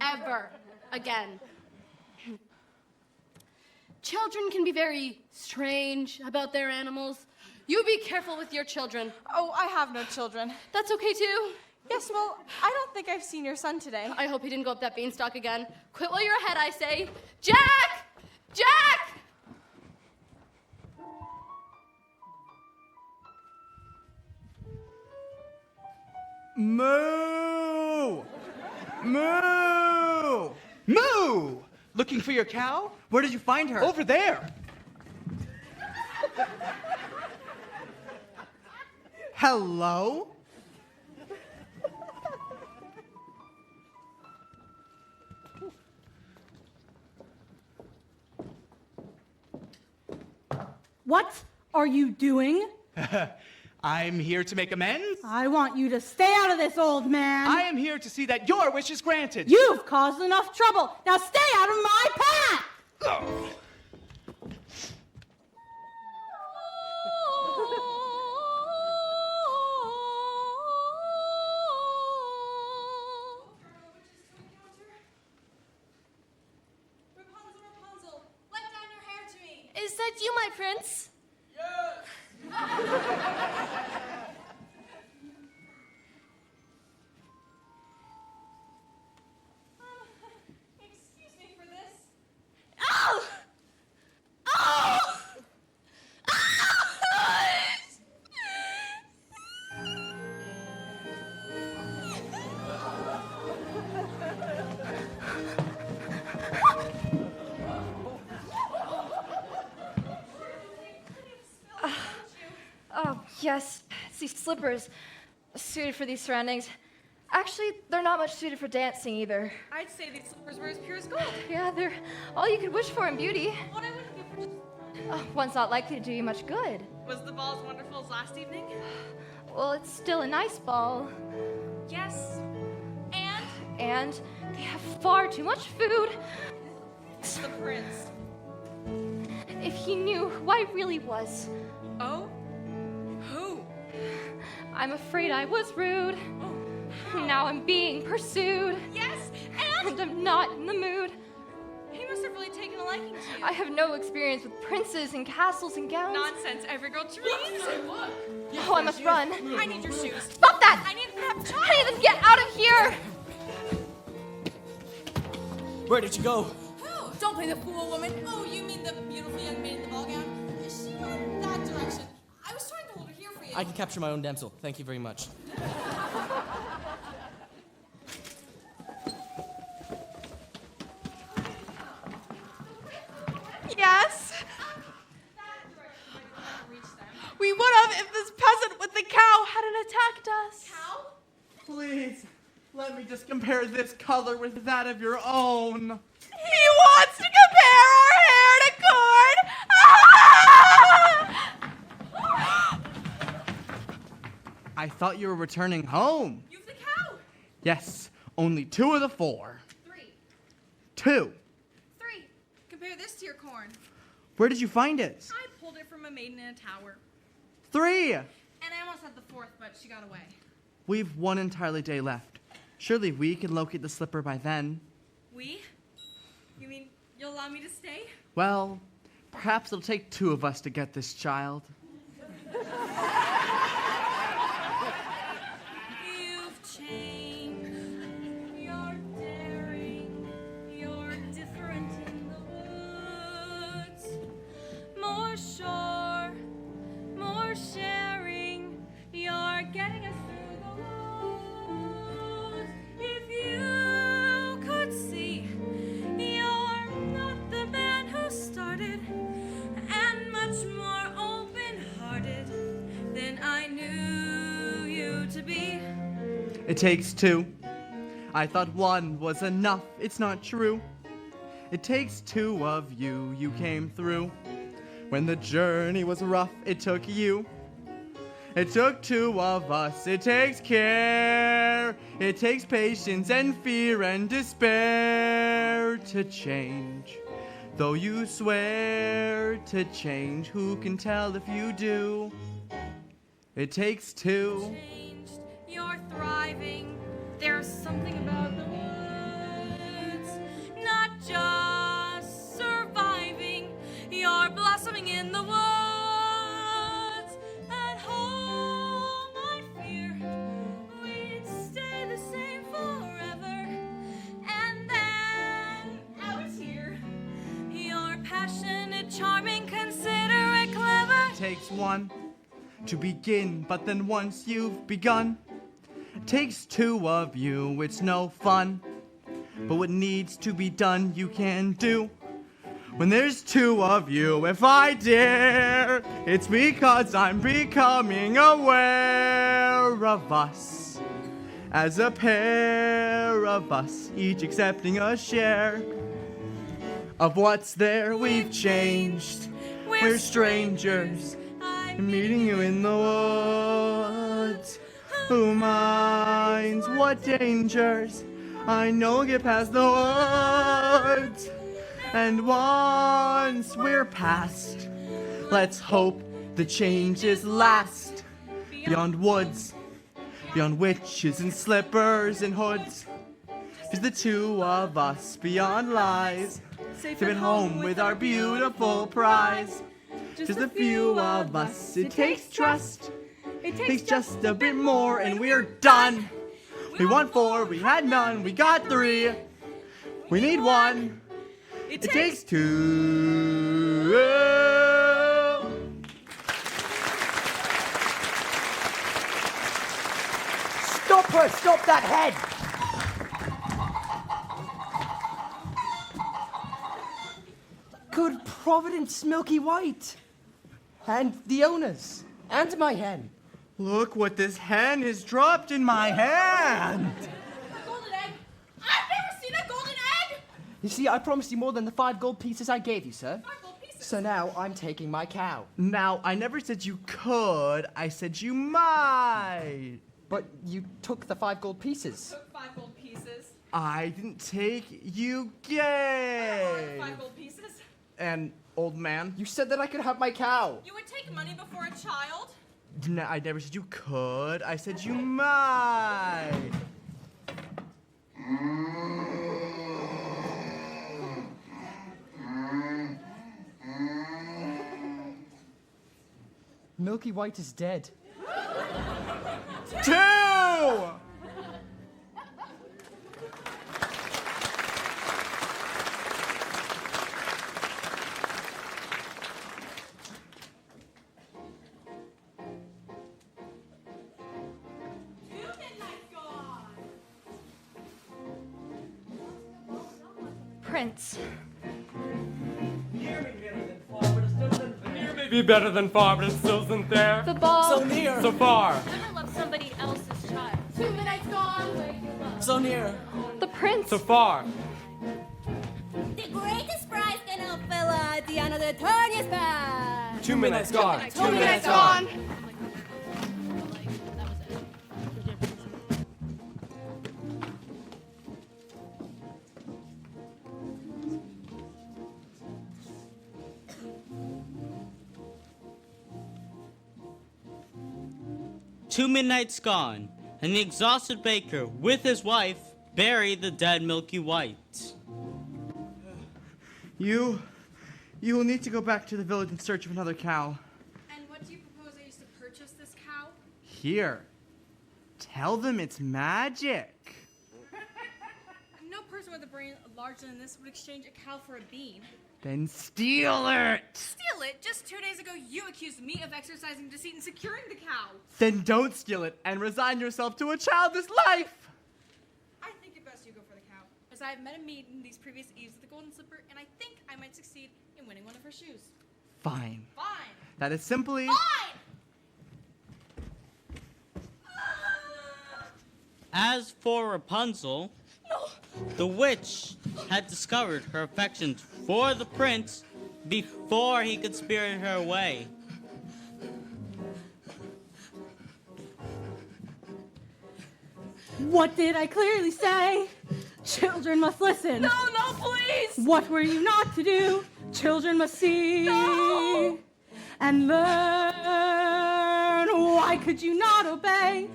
Ever again. Children can be very strange about their animals. You be careful with your children. Oh, I have no children. That's okay too. Yes, well, I don't think I've seen your son today. I hope he didn't go up that beanstalk again. Quit while you're ahead, I say. Jack! Jack! Moo! Moo! Moo! Looking for your cow? Where did you find her? Over there. Hello? What are you doing? I'm here to make amends. I want you to stay out of this, old man. I am here to see that your wish is granted. You've caused enough trouble. Now stay out of my path! Oh. Rapunzel, let down your hair to me. Is that you, my prince? Excuse me for this. Oh! Oh! Yes, it's these slippers suited for these surroundings. Actually, they're not much suited for dancing either. I'd say these slippers were as pure as gold. Yeah, they're all you could wish for in beauty. What I wouldn't give for just... One's not likely to do you much good. Was the ball as wonderful as last evening? Well, it's still a nice ball. Yes. And they have far too much food. The prince. If he knew who I really was. Oh? Who? I'm afraid I was rude. Now I'm being pursued. Yes, and I'm not in the mood. He must have really taken a liking to you. I have no experience with princes and castles and gowns. Nonsense. Every girl dreams. Oh, I must run. I need your shoes. Stop that! I need to have a I need to get out of here! Where did you go? Who? Don't play the fool, woman. Oh, you mean the beautiful young maid in the ball gown? Is she going that direction? I was trying to hold her here for you. I can capture my own damsel. Thank you very much. Yes? We would have if this peasant with the cow hadn't attacked us. Cow? Please, let me just compare this color with that of your own. He wants to compare our hair to corn. I thought you were returning home. You've the cow. Yes, only 2 of the 4. 3. 2. 3. Compare this to your corn. Where did you find it? I pulled it from a maiden in a tower. 3. And I almost had the 4th, but she got away. We've 1 entirely day left. Surely we can locate the slipper by then. We? You mean you'll allow me to stay? Well, perhaps it'll take 2 of us to get this child. You've changed. You're daring. You're different in the woods. More sure, more sharing. You're getting us through the woods. If you could see, you're not the man who started, and much more open-hearted than I knew you to be. It takes 2. I thought 1 was enough. It's not true. It takes 2 of you. You came through. When the journey was rough, it took you. It took 2 of us. It takes care. It takes patience and fear and despair to change. Though you swear to change, who can tell if you do? It takes 2. Changed, you're thriving. There's something about the woods, not just surviving. You're blossoming in the woods. At home, I feared we'd stay the same forever, and then out here, you're passionate, charming, considerate, clever. It takes 1 to begin, but then once you've begun, it takes 2 of you. It's no fun, but what needs to be done you can do. When there's 2 of you, if I dare, it's because I'm becoming aware of us as a pair of us, each accepting a share of what's there. We've changed, we're strangers, meeting you in the woods. Who minds what dangers I know get past the woods? And once we're past, let's hope the changes last. Beyond woods, beyond witches and slippers and hoods, just the 2 of us beyond lies, safe at home with our beautiful prize. Just a few of us. It takes trust. It takes just a bit more and we're done. We want 4, we had none, we got 3. We need 1. It takes 2. Stop her! Stop that head! Good Providence, Milky White. And the owners. And my hen. Look what this hen has dropped in my hand. Golden egg? I've never seen a golden egg! You see, I promised you more than the 5 gold pieces I gave you, sir. 5 gold pieces? So now I'm taking my cow. Now, I never said you could. I said you might. But you took the 5 gold pieces. Took 5 gold pieces. I didn't take, you gave. 5 gold pieces? And, old man, You said that I could have my cow. You would take money before a child? no, I never said you could. I said you might. Milky White is dead. 2! Prince. Near may be better than far, but it still isn't there. The ball. So near. So far. Never love somebody else's child. 2 minutes gone. So near. The prince. So far. The greatest prize cannot fill at the end of the turn is back. 2 minutes gone. 2 minutes gone. Two midnights gone, and the exhausted baker, with his wife, bury the dead Milky White. You will need to go back to the village in search of another cow. And what do you propose I use to purchase this cow? Here. Tell them it's magic. No person with a brain larger than this would exchange a cow for a bean. Then steal it. Steal it? Just 2 days ago, you accused me of exercising deceit and securing the cow. Then don't steal it and resign yourself to a childless life. I think it best you go for the cow, as I have met a maiden these previous eves with the golden slipper, and I think I might succeed in winning one of her shoes. Fine. Fine. That is simply... Fine! As for Rapunzel, the witch had discovered her affections for the prince before he could spirit her away. What did I clearly say? Children must listen. No, please! What were you not to do? Children must see and learn. Why could you not obey?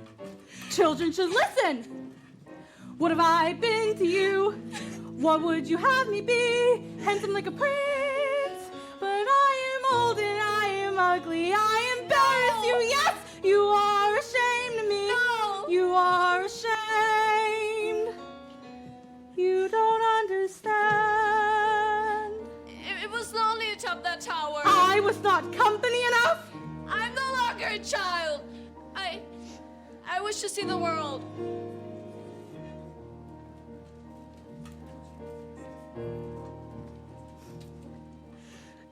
Children should listen. What have I been to you? What would you have me be? Handsome like a prince, but I am old and I am ugly. I embarrass you. Yes, you are ashamed of me. No. You are ashamed. You don't understand. It was lonely atop that tower. I was not company enough. I'm no longer a child. I wish to see the world.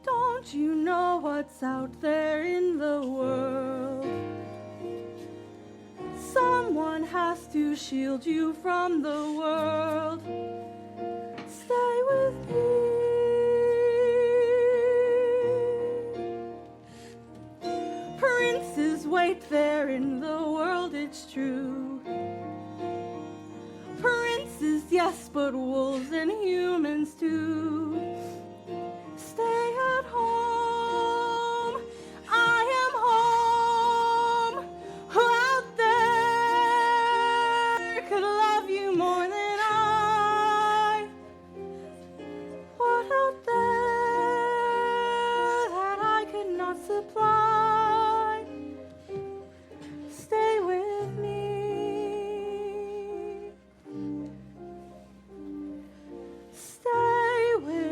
Don't you know what's out there in the world? Someone has to shield you from the world. Stay with me. Princes wait there in the world, it's true. Princes, yes, but wolves and humans too. Stay at home. I am home. Who out there could love you more than I? What out there that I could not supply? Stay with me. Stay with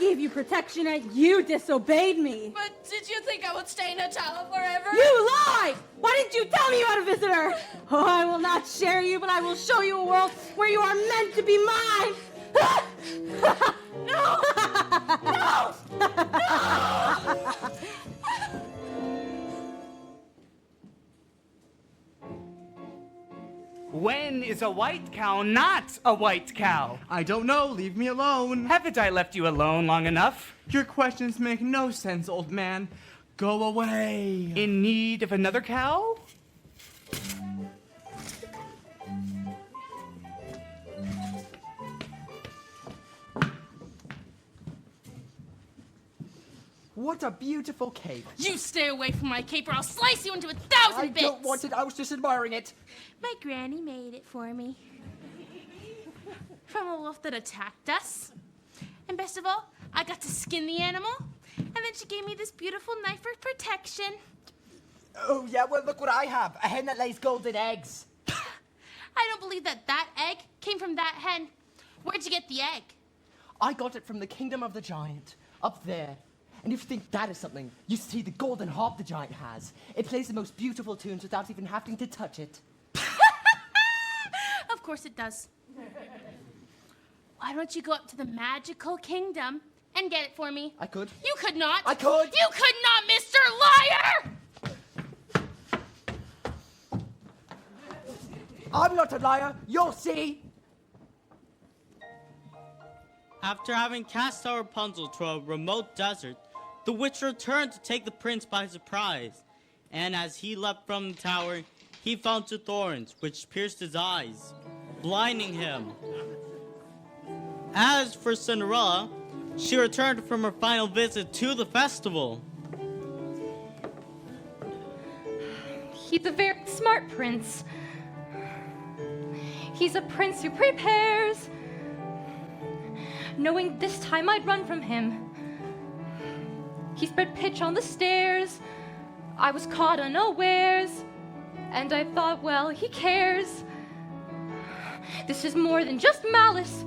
gave you protection and you disobeyed me. But did you think I would stay in a tower forever? You lied! Why didn't you tell me you had a visitor? Oh, I will not share you, but I will show you a world where you are meant to be mine. No! No! When is a white cow not a white cow? I don't know. Leave me alone. Haven't I left you alone long enough? Your questions make no sense, old man. Go away. In need of another cow? What a beautiful cape. You stay away from my cape or I'll slice you into 1,000 bits. I don't want it. I was just admiring it. My granny made it for me. From a wolf that attacked us. And best of all, I got to skin the animal. And then she gave me this beautiful knife for protection. Oh, yeah, well, look what I have. A hen that lays golden eggs. I don't believe that egg came from that hen. Where'd you get the egg? I got it from the kingdom of the giant, up there. And if you think that is something, you see the golden harp the giant has. It plays the most beautiful tunes without even having to touch it. Of course it does. Why don't you go up to the magical kingdom and get it for me? I could. You could not. I could. You could not, Mr. Liar! I'm not a liar. You'll see. After having cast out Rapunzel to a remote desert, the witch returned to take the prince by surprise. And as he leapt from the tower, he found two thorns, which pierced his eyes, blinding him. As for Cinderella, she returned from her final visit to the festival. He's a very smart prince. He's a prince who prepares, knowing this time I'd run from him. He spread pitch on the stairs. I was caught unawares, and I thought, well, he cares. This is more than just malice.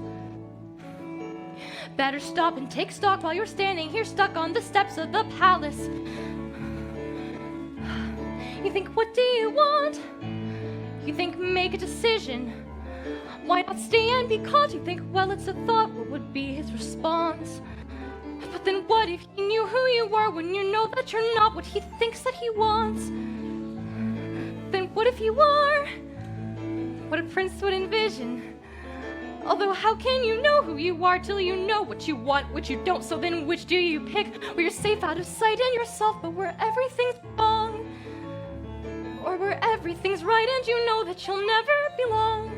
Better stop and take stock while you're standing here stuck on the steps of the palace. You think, what do you want? You think, make a decision. Why not stay and be caught? You think, well, it's a thought. What would be his response? But then what if he knew who you were when you know that you're not what he thinks that he wants? Then what if you are what a prince would envision? Although how can you know who you are till you know what you want, what you don't? So then which do you pick? Where you're safe out of sight and yourself, but where everything's wrong? Or where everything's right and you know that you'll never belong?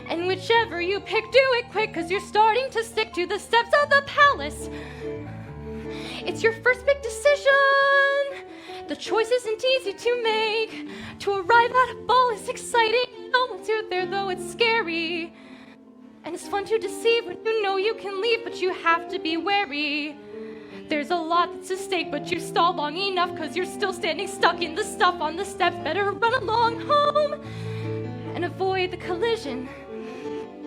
And whichever you pick, do it quick, 'cause you're starting to stick to the steps of the palace. It's your first big decision. The choice isn't easy to make. To arrive at a ball is exciting. Once you're there, though, it's scary. And it's fun to deceive when you know you can leave, but you have to be wary. There's a lot that's at stake, but you stall long enough, 'cause you're still standing stuck in the stuff on the steps. Better run along home and avoid the collision.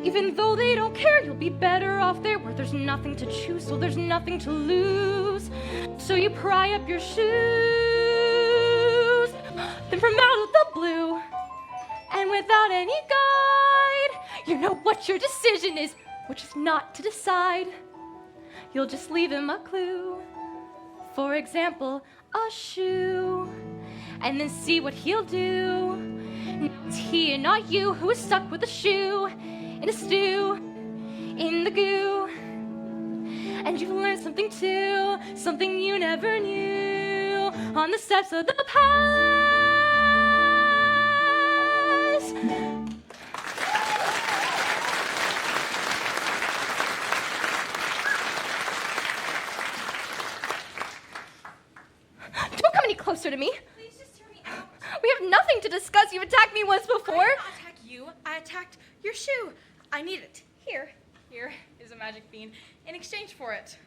Even though they don't care, you'll be better off there where there's nothing to choose, so there's nothing to lose. So you pry up your shoes. Then from out of the blue, and without any guide, you know what your decision is, which is not to decide. You'll just leave him a clue. For example, a shoe. And then see what he'll do. Now it's he and not you who is stuck with a shoe in a stew, in the goo. And you've learned something too, something you never knew, on the steps of the palace. Don't come any closer to me. Please just hear me out. We have nothing to discuss. You've attacked me once before. I did not attack you. I attacked your shoe. I need it. Here is a magic bean in exchange for it.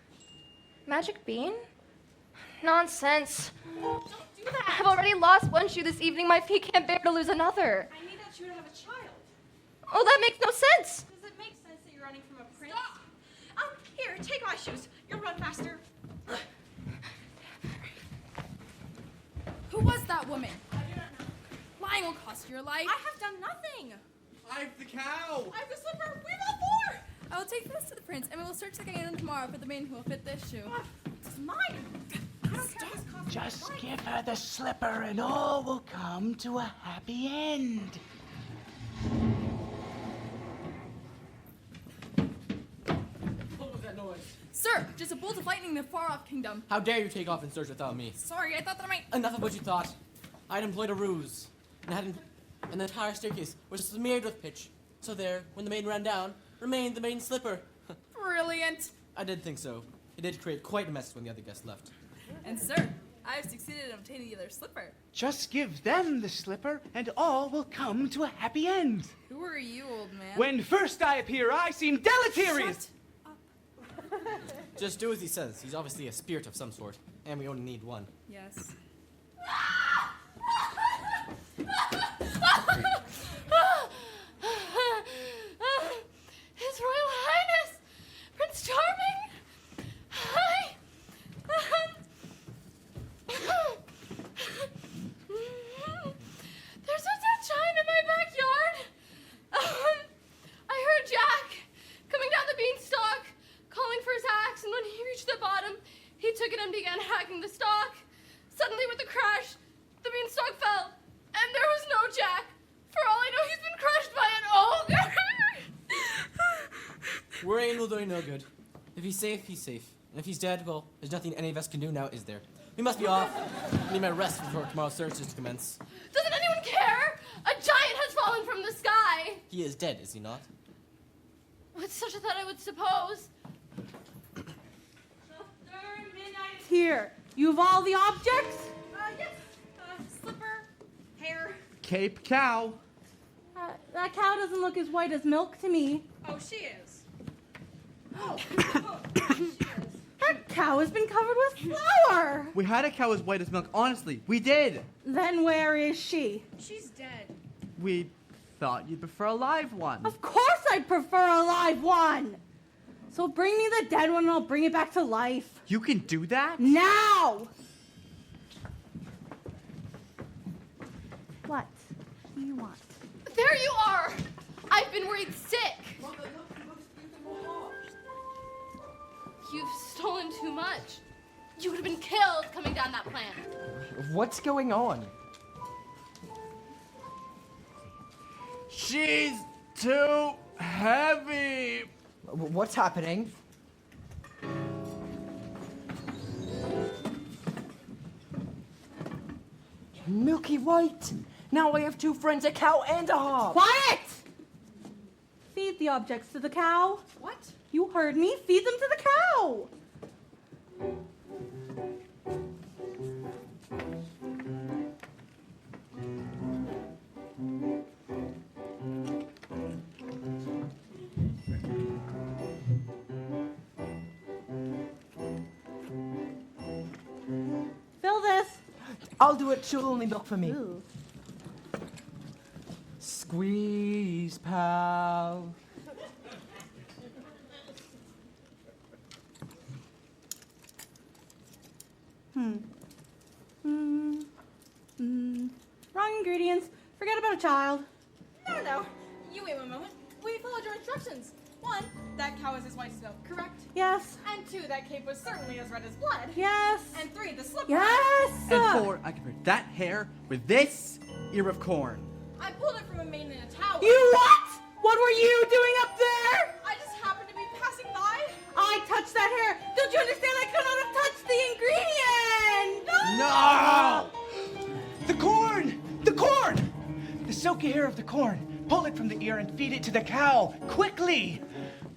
Magic bean? Nonsense. Don't do that. I've already lost one shoe this evening. My feet can't bear to lose another. I need that shoe to have a child. Oh, that makes no sense. Does it make sense that you're running from a prince? Stop! Here, take my shoes. You'll run faster. Who was that woman? I do not know. Lying will cost your life. I have done nothing. I've the cow. I have the slipper. We have all 4. I will take this to the prince, and we will search the kingdom tomorrow for the maiden who will fit this shoe. This is mine. I don't care if this costs Just my life. give her the slipper and all will come to a happy end. What was that noise? Sir, just a bolt of lightning in the far-off kingdom. How dare you take off in search without me? Sorry, I thought that I might... Enough of what you thought. I had employed a ruse, and the entire staircase was smeared with pitch. So there, when the maiden ran down, remained the maiden's slipper. Brilliant. I did think so. It did create quite a mess when the other guests left. And sir, I have succeeded in obtaining the other slipper. Just give them the slipper and all will come to a happy end. Who are you, old man? When first I appear, I seem deleterious. Just do as he says. He's obviously a spirit of some sort, and we only need one. Yes. His Royal Highness, Prince Charming. Hi. There's a dead giant in my backyard. I heard Jack coming down the beanstalk, calling for his axe, and when he reached the bottom, he took it and began hacking the stalk. Suddenly, with a crash, the beanstalk fell, and there was no Jack. For all I know, he's been crushed by an ogre. Worrying will do him no good. If he's safe, he's safe. And if he's dead, well, there's nothing any of us can do now, is there? We must be off. I need my rest before tomorrow's search is to commence. Doesn't anyone care? A giant has fallen from the sky. He is dead, is he not? It's such a thought I would suppose. Here, you have all the objects? Yes. Slipper, hair. Cape cow. That cow doesn't look as white as milk to me. Oh, she is. That cow has been covered with flour. We had a cow as white as milk. Honestly, we did. Then where is she? She's dead. We thought you'd prefer a live one. Of course I'd prefer a live one. So bring me the dead one and I'll bring it back to life. You can do that? Now! What do you want? There you are. I've been worried sick. You've stolen too much. You would have been killed coming down that plant. What's going on? She's too heavy. What's happening? Milky White! Now I have 2 friends, a cow and a hog! Quiet! Feed the objects to the cow. What? You heard me. Feed them to the cow. Fill this. I'll do it, she'll only milk for me. Ooh. Squeeze, pal. Wrong ingredients. Forget about a child. No. You wait one moment. We followed your instructions. 1, that cow is as white as milk, correct? Yes. And 2, that cape was certainly as red as blood. Yes. And 3, the slipper. Yes. And 4, I compared that hair with this ear of corn. I pulled it from a maiden in a towel. You what? What were you doing up there? I just happened to be passing by. I touched that hair. Don't you understand? I could not have touched the ingredient. No! The corn! The corn! The silky hair of the corn. Pull it from the ear and feed it to the cow. Quickly!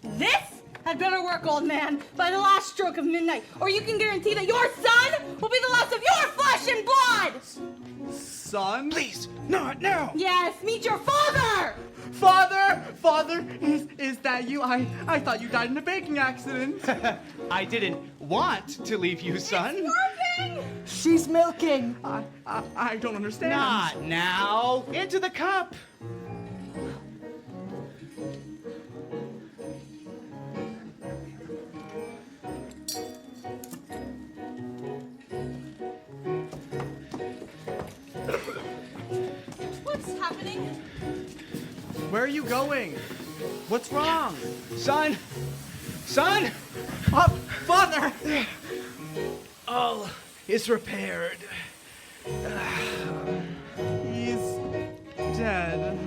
This had better work, old man, by the last stroke of midnight, or you can guarantee that your son will be the loss of your flesh and blood! Son? Please, not now! Yes, meet your father! Father, is that you? I thought you died in a baking accident. I didn't want to leave you, son. It's working! She's milking! I don't understand. Not now! Into the cup! Where are you going? What's wrong? Son! Son! Father! All is repaired. He's dead.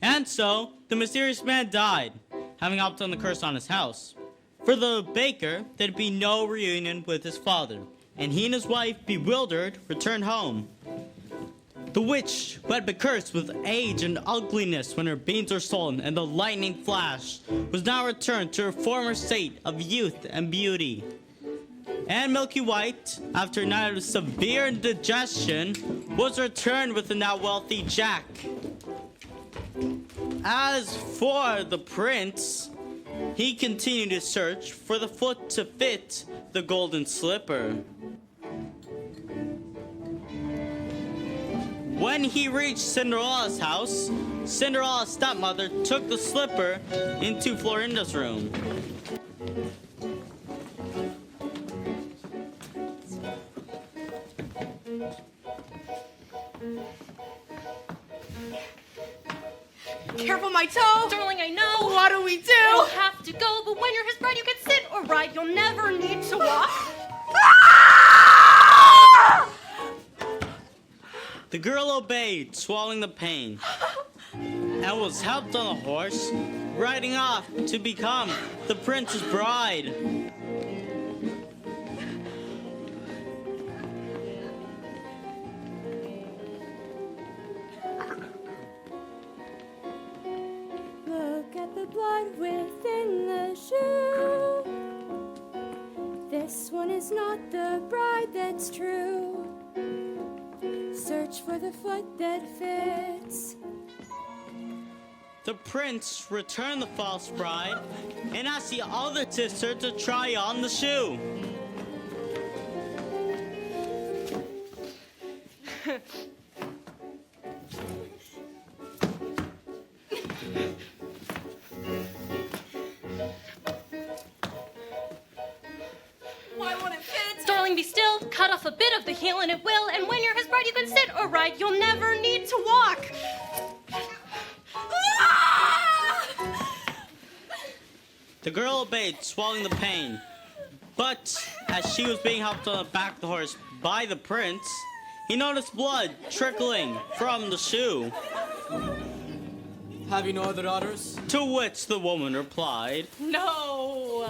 And so, the mysterious man died, having opted on the curse on his house. For the baker, there'd be no reunion with his father, and he and his wife, bewildered, returned home. The witch, who had been cursed with age and ugliness when her beans were stolen and the lightning flashed, was now returned to her former state of youth and beauty. And Milky White, after a night of severe indigestion, was returned with the now wealthy Jack. As for the prince, he continued his search for the foot to fit the golden slipper. When he reached Cinderella's house, Cinderella's stepmother took the slipper into Florinda's room. Careful, my toe! Darling, I know. What do we do? You'll have to go, but when you're his bride, you can sit or ride. You'll never need to walk. The girl obeyed, swallowing the pain, and was helped on a horse, riding off to become the prince's bride. Look at the blood within the shoe. This one is not the bride that's true. Search for the foot that fits. The prince returned the false bride and asked the other sister to try on the shoe. Why won't it fit? Darling, be still. Cut off a bit of the heel and it will. And when you're his bride, you can sit or ride. You'll never need to walk. The girl obeyed, swallowing the pain. But as she was being helped on the back of the horse by the prince, he noticed blood trickling from the shoe. Have you no other daughters? To which the woman replied, No,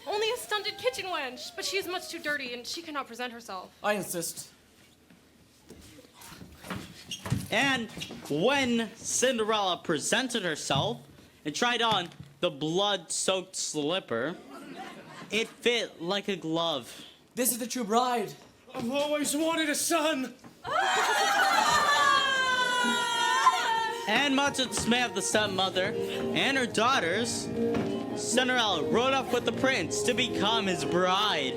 only a stunted kitchen wench, but she is much too dirty and she cannot present herself. I insist. And when Cinderella presented herself and tried on the blood-soaked slipper, it fit like a glove. This is the true bride. I've always wanted a son. And much to the dismay of the stepmother and her daughters, Cinderella rode off with the prince to become his bride.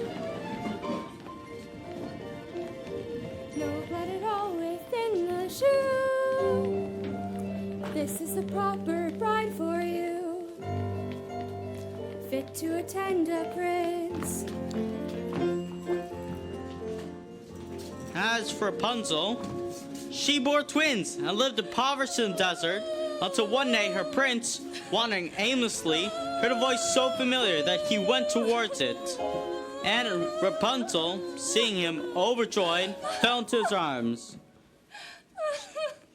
No blood at all within the shoe. This is the proper bride for you, fit to attend a prince. As for Rapunzel, she bore twins and lived impoverished in the desert until one day her prince, wandering aimlessly, heard a voice so familiar that he went towards it. And Rapunzel, seeing him overjoyed, fell into his arms,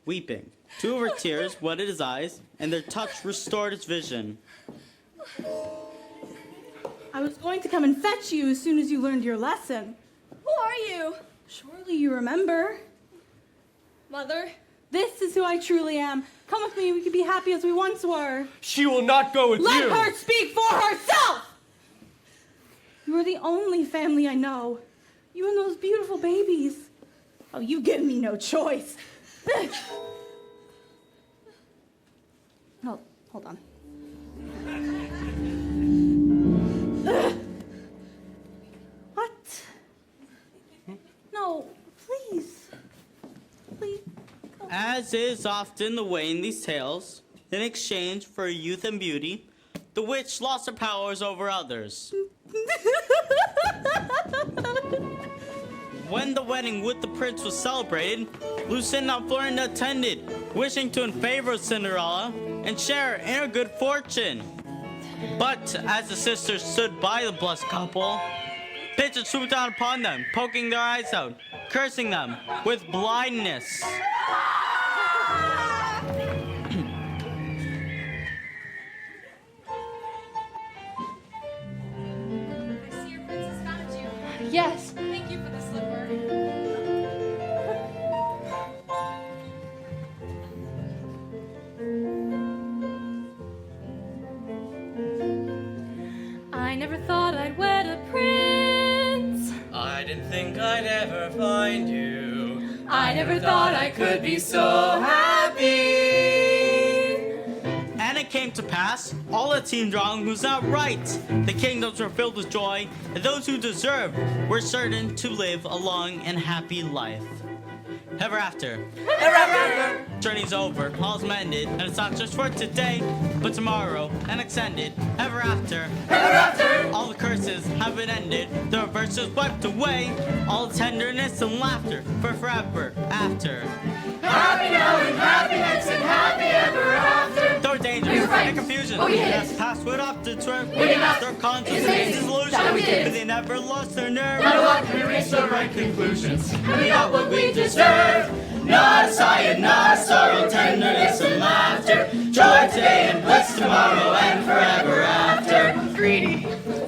weeping. Two of her tears wetted his eyes, and their touch restored his vision. I was going to come and fetch you as soon as you learned your lesson. Who are you? Surely you remember. Mother? This is who I truly am. Come with me, we can be happy as we once were. She will not go with you. Let her speak for herself! You are the only family I know. You and those beautiful babies. Oh, you give me no choice. Oh, hold on. What? No, please. Please. As is often the way in these tales, in exchange for youth and beauty, the witch lost her powers over others. When the wedding with the prince was celebrated, Lucinda and Florinda attended, wishing to favor Cinderella and share in her good fortune. But as the sisters stood by the blessed couple, Pitcher swooped down upon them, poking their eyes out, cursing them with blindness. Yes. Thank you for the slipper. I never thought I'd wed a prince. I didn't think I'd ever find you. I never thought I could be so happy. And it came to pass, all that seemed wrong was not right. The kingdoms were filled with joy, and those who deserved were certain to live a long and happy life. Ever after. Ever after. Journey's over, all's mended, and it's not just for today, but tomorrow, and extended. Ever after. Ever after. All the curses have been ended, the reverses wiped away, all tenderness and laughter for forever after. Happy now and happiness and happy ever after. Though dangers and confusion, that's past what often swerve. Their conscience and disillusion, but they never lost their nerve. Not a lot can reach the right conclusions, and we got what we deserve. Not a sigh and not a sorrow, tenderness and laughter. Joy today and bliss tomorrow and forever after. Greedy.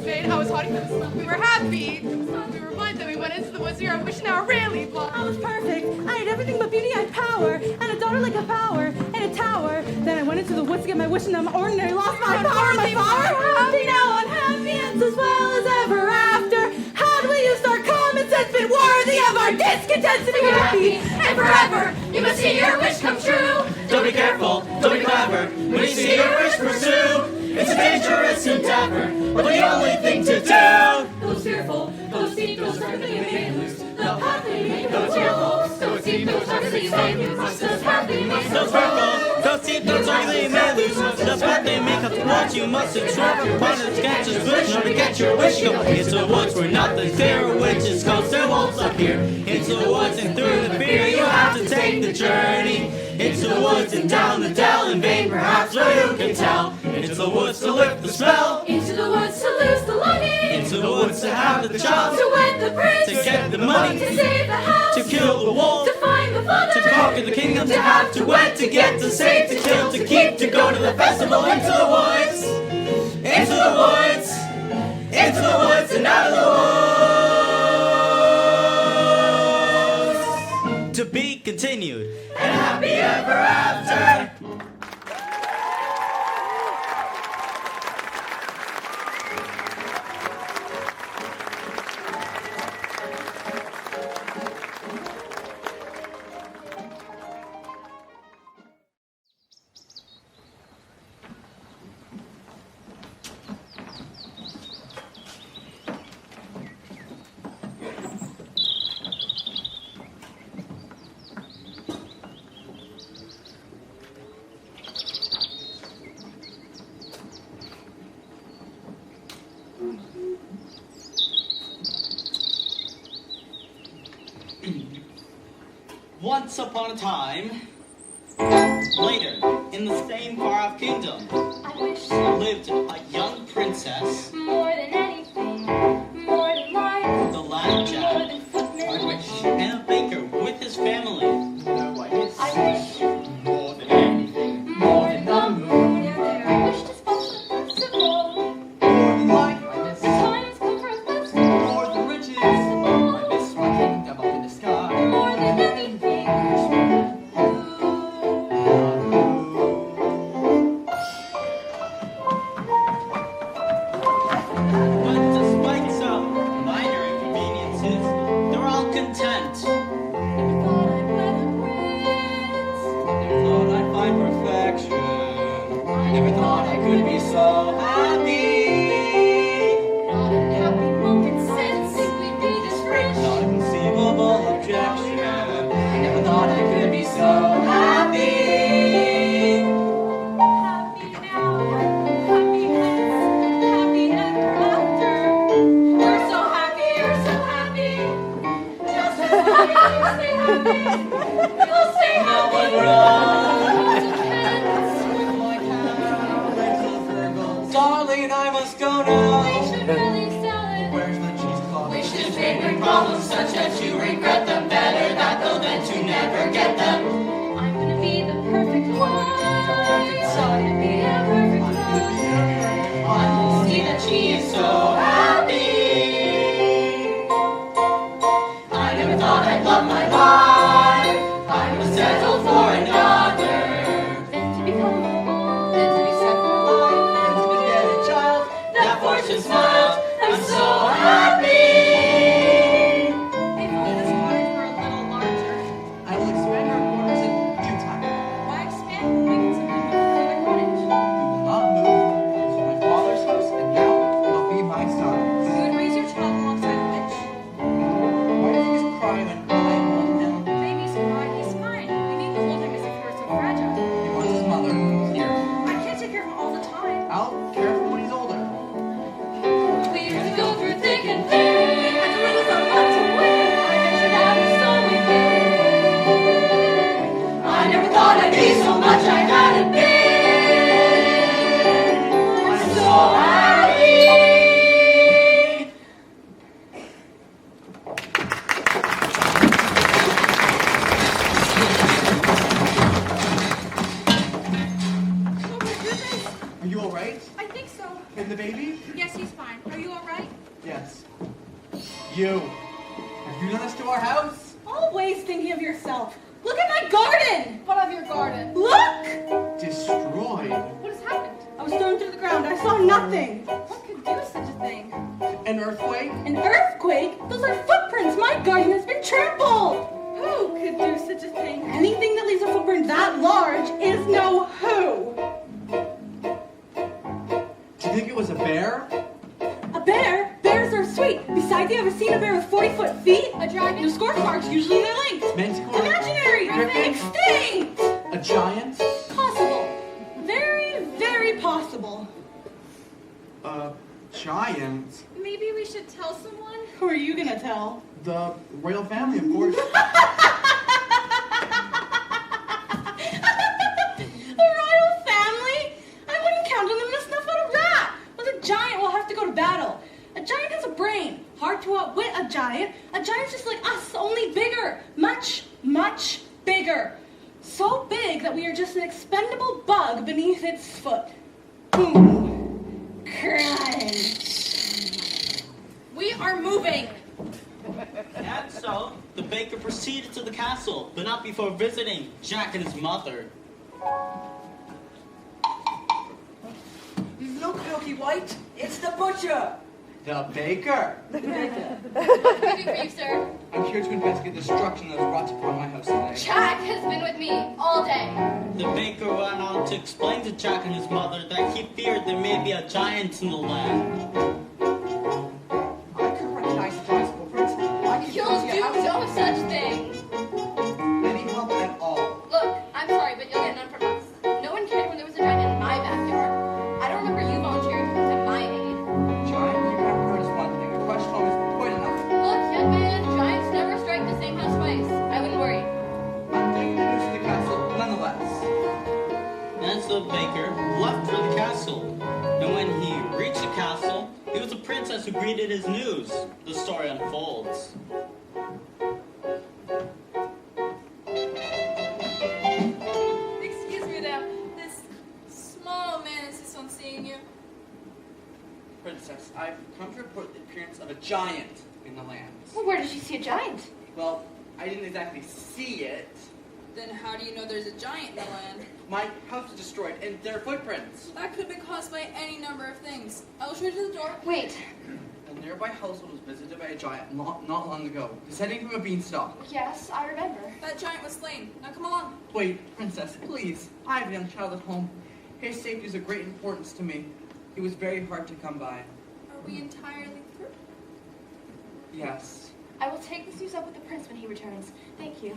Jane, I was hiding for the slip. We were happy. We were blind, then we went into the woods. We were wishing I were really blind. I was perfect. I had everything but beauty. I had power, and a daughter like a power, and a tower. Then I went into the woods to get my wish, and I'm ordinary. Lost my power, my power. Happy now, unhappy, and as well as ever after. Had we used our common sense, been worthy of our discontent to be happy And forever, you must see your wish come true. Don't be careful, don't be clever, when you see your wish pursue. It's a dangerous endeavor, but the only thing to do. Those fearful, those deep, those dark that you may lose. The path that you make, those fearful, those deep, those dark that you may lose. Those path that you make, Those purple, those deep, those dark that you may lose. The path they make up towards you must ensure upon its catches wish, nor to get your wish go. Into the woods where nothing's clear, witches, ghosts, and wolves appear. Into the woods and through the fear, you have to take the journey. Into the woods and down the dell, in vain perhaps, where you can tell. Into the woods to lift the spell. into the woods to lose the longing. Into the woods to have the child. To wed the prince. To get the money. To save the house. To kill the wolf. To find the father. To conquer the kingdom. To have, to wed, to get, to save, to kill, to keep, to go to the festival. Into the woods. Into the woods. Into the woods and out of the woods. To be continued. And happy ever after. Once upon a time, later, in the same far-off kingdom, lived a young princess, More than anything, more than life, the lad Jack, more than footmen. and a baker with his family. I wish More than anything, more than the moon. I wish to spot the festival. More than life, The time has come for a festival. more than riches. I miss my kingdom up in the sky. More than anything. but despite some minor inconveniences, they were all content. Never thought I'd wed a prince. Never thought I'd find perfection. Never thought I could be so happy. Not a happy moment since we'd be this rich. Not a conceivable objection. I never thought I could be so happy. Darling, I must go now. We should really sell it. Where's the cheesecloth? We should favorite problems such that you regret them. Better that though than to never get them. I'm gonna be the perfect wife. So I'm gonna be a perfect wife. I see that she is so happy. I never thought I'd love my wife. I would settle for another. Then to become a mom. Then to be set for life. Then to beget a child. That fortune smiled. I'm so happy. If only this cottage were a little larger. I will expand our quarters in due time. Why expand when we can simply move to another cottage? We will not move. This is my father's house, and now it'll be my son's. You would raise your child alongside a witch. Why does he cry when I hold him? Baby's fine, he's fine. We need to hold him as if he were so fragile. He wants his mother. Here. I can't take care of him all the time. I'll care for him when he's older. We used to go through thick and thin. Had to lose a lot to win. I ventured out and so we did. I never thought I'd be so much I hadn't been. I'm so happy. Oh my goodness. Are you all right? I think so. And the baby? Yes, he's fine. Are you all right? Yes. You. Have you done this to our house? Always thinking of yourself. Look at my garden! What of your garden? Look! Destroyed. What has happened? I was thrown through the ground. I saw nothing. What could do such a thing? An earthquake? An earthquake? Those are footprints. My garden has been trampled. Who could do such a thing? Anything that leaves a footprint that large is no who. Do you think it was a bear? A bear? Bears are sweet. Besides, you ever seen a bear with 40-foot feet? A dragon? No scorch marks, usually they're linked. Manticore? Imaginary! Griffin? Extinct! A giant? Possible. Very, very possible. A giant? Maybe we should tell someone? Who are you gonna tell? The royal family, of course. The royal family? I wouldn't count on them to snuff out a rat. With a giant, we'll have to go to battle. A giant has a brain. Hard to outwit a giant. A giant's just like us, only bigger. Much, much bigger. So big that we are just an expendable bug beneath its foot. Boom. Crunch. We are moving. And so, the baker proceeded to the castle, but not before visiting Jack and his mother. Look, Milky White, it's the butcher. The baker? What can I do for you, sir? I'm here to investigate the destruction that was brought upon my house today. Jack has been with me all day. The baker went on to explain to Jack and his mother that he feared there may be a giant in the land. I can recognize the giant's footprints. I can You'll see a do house. no such thing. Any help at all? Look, I'm sorry, but you'll get none from us. No one cared when there was a giant in my backyard. I don't remember you volunteering to come to my aid. Giant, you have heard us one thing. A fresh home is quite enough. Look, young man, giants never strike the same house twice. I wouldn't worry. I'm taking the news to the castle, nonetheless. And so the baker left for the castle. And when he reached the castle, it was the princess who greeted his news. The story unfolds. Excuse me, madame. This small man insists on seeing you. Princess, I've come to report the appearance of a giant in the land. Well, where did you see a giant? Well, I didn't exactly see it. Then how do you know there's a giant in the land? My house was destroyed, and there are footprints. That could be caused by any number of things. I will show you to the door. Wait. A nearby household was visited by a giant not long ago, descending from a beanstalk. Yes, I remember. That giant was slain. Now come along. Wait, Princess, please. I have a young child at home. His safety is of great importance to me. He was very hard to come by. Are we entirely through? Yes. I will take this news up with the prince when he returns. Thank you.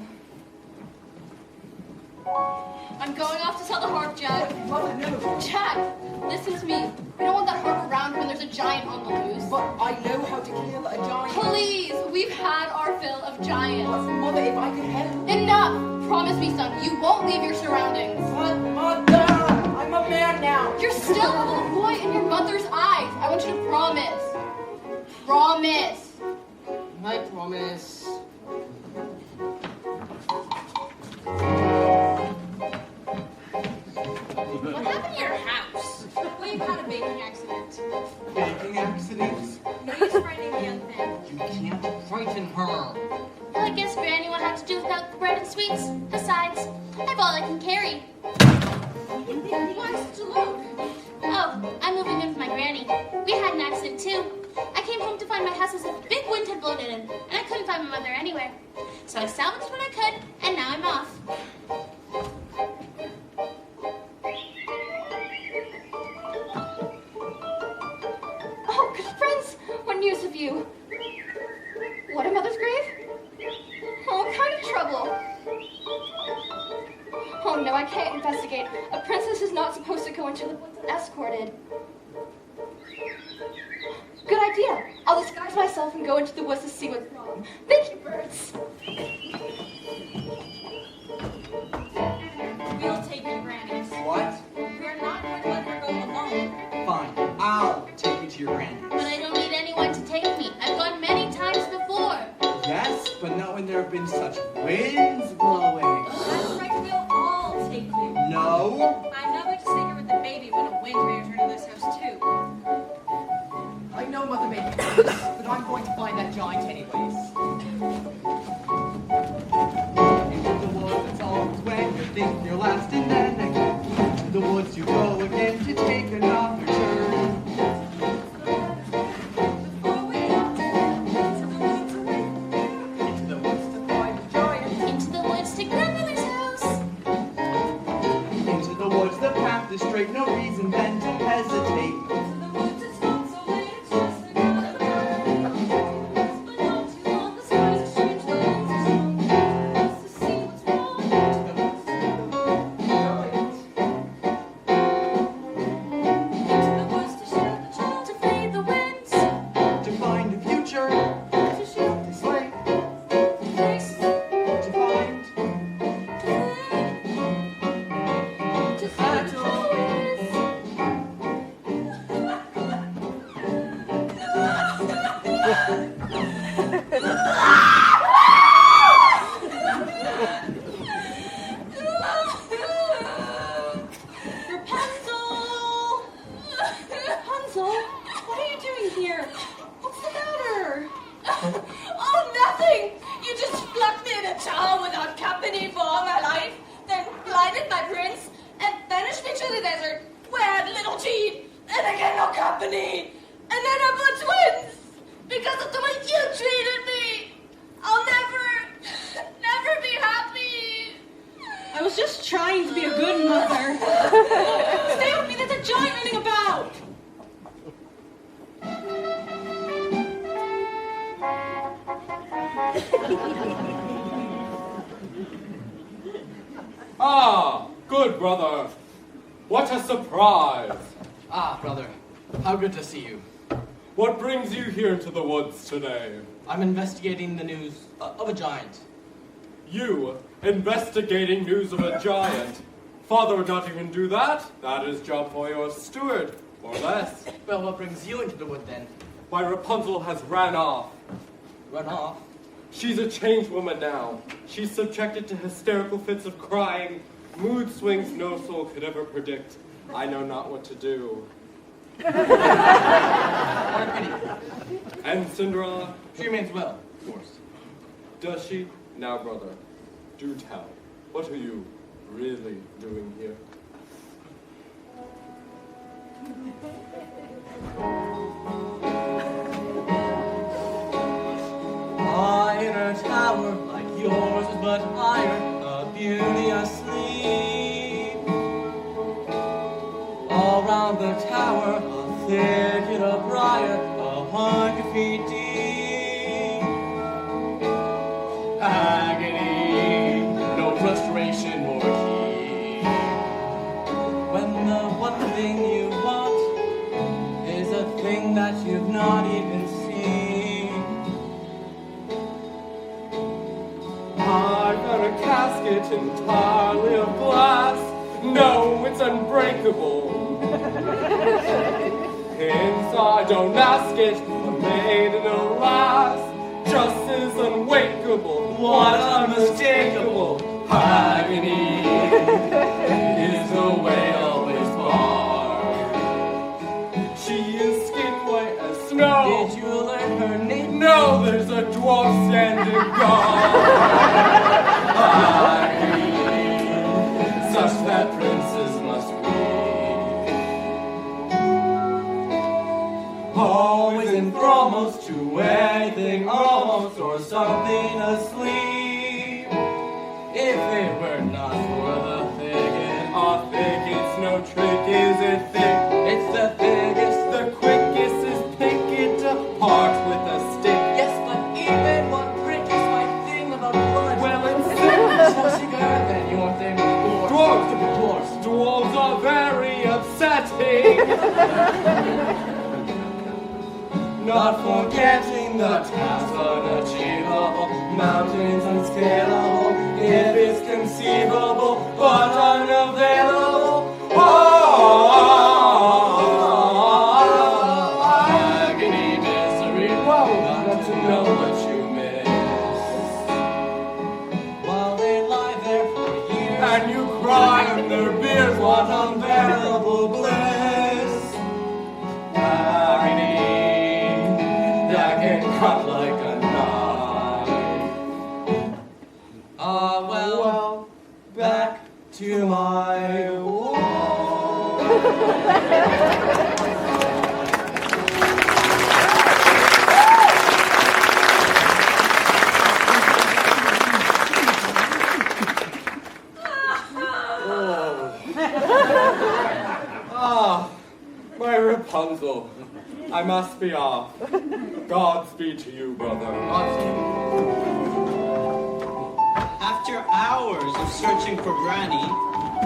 I'm going off to sell the harp, Jack. Mother, no. Jack, listen to me. We don't want that harp around when there's a giant on the loose. But I know how to kill a giant. Please, we've had our fill of of giants. Mother, if I could help. Enough! Promise me, son, you won't leave your surroundings. But Mother, I'm a man now. You're still a little boy in your mother's eyes. I want you to promise. Promise. I promise. What happened to your house? We've had a baking accident. Baking accidents? No use frightening the young thing. You can't frighten her. Well, I guess Granny will have to do without the bread and sweets. Besides, I've all I can carry. Why such a load? Oh, I'm moving in with my granny. We had an accident too. I came home to find my house as a big wind had blown it in, and I couldn't find my mother anywhere. So I salvaged what I could, and now I'm off. Oh, good friends, what news have you? What, a mother's grave? Oh, what kind of trouble? Oh no, I can't investigate. A princess is not supposed to go into the woods unescorted. Good idea. I'll disguise myself and go into the woods to see what's wrong. Thank you, birds. We'll take you, Granny's. What? We're not going to let her go alone. Fine, I'll take you to your granny. But I don't need anyone to take me. I've gone many times before. Yes, but not when there have been such winds blowing. That's right, we'll all take you. No. I'm not going to stay here with the baby when a wind may return to this house too. I know Mother made me promise, but I'm going to find that giant anyways. Into the woods, it's always when you think you're last, and then again. To the woods you go again to take another turn. Into the woods to find a giant. Into the woods to grandmother's house. Into the woods, the path is straight, no reason then to hesitate. To flee the winds. To find a future. To slay. To find. To battle. Rapunzel! Rapunzel, what are you doing here? What's the matter? Oh, nothing! You just plucked me in a town without company for all my life, then blinded my prince, and banished me to the desert, where I had little teeth, and again no company, and then I bore twins, because of the way you treated me! I'll never be happy! I was just trying to be a good mother. Stay with me, there's a giant running about. Ah, good brother. What a surprise. Ah, brother. How good to see you. What brings you here to the woods today? I'm investigating the news of a giant. You investigating news of a giant? Father would not even do that. That is job for your steward, or less. Well, what brings you into the wood then? Why, Rapunzel has ran off. Run off? She's a changed woman now. She's subjected to hysterical fits of crying, mood swings no soul could ever predict. I know not what to do. And Cinderella? She remains well, of course. Does she? Now, brother, do tell. What are you really doing here? High in a tower like yours is but iron, a beauty asleep. All round the tower, a thicket of briar, 100 feet deep. Agony, no frustration or key. When the one thing you want is a thing that you've not even seen. it entirely of glass? No, it's unbreakable. Inside, don't ask it, made in a last. Just as unwakeable, what unmistakable agony is the way always barred. She is skin white as snow. Did you learn her name? No, there's a dwarf standing guard. Agony, such that princes must weep. Always in almost to anything almost or something asleep. If it were not for the thicket, our thicket's no trick, is it thick? It's the thickest, the quickest is pick it apart with a stick. Yes, but even one prick is my thing about blood. Well, it's simple. Cigar, then your thing with Dwarves, dwarves are very upsetting. Not forgetting the task unachievable, mountains unscalable, if it's conceivable, but unavailable. Agony, misery, woe, not to know what you miss. While they lie there for years, and you cry in their beers, what unbearable bliss. Agony that can cut like a knife. Well, back to my wall. My Rapunzel. I must be off. Godspeed to you, brother. After hours of searching for Granny,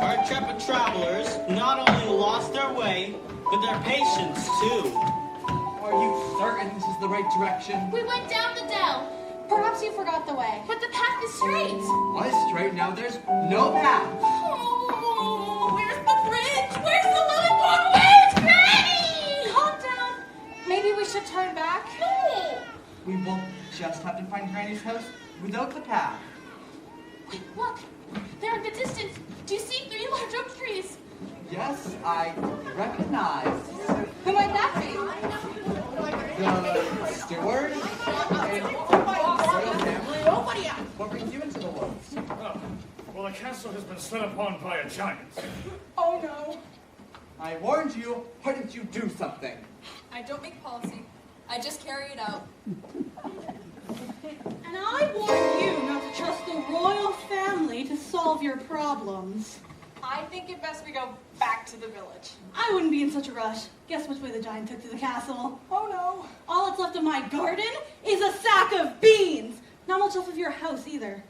our intrepid travelers not only lost their way, but their patience too. Are you certain this is the right direction? We went down the dell. Perhaps you forgot the way. But the path is straight. Why straight now? There's no path. Oh, where's the bridge? Where's the little boat? Where's Granny? Calm down. Maybe we should turn back. No. We will just have to find Granny's house without the path. Wait, look. There in the distance. Do you see 3 large oak trees? Yes, I recognize. Who might that be? The steward and royal family. What brings you into the woods? Well, the castle has been set upon by a giant. Oh no. I warned you. Why didn't you do something? I don't make policy. I just carry it out. And I warn you not to trust the royal family to solve your problems. I think it best we go back to the village. I wouldn't be in such a rush. Guess which way the giant took to the castle? Oh no. All that's left of my garden is a sack of beans. Not much left of your house either.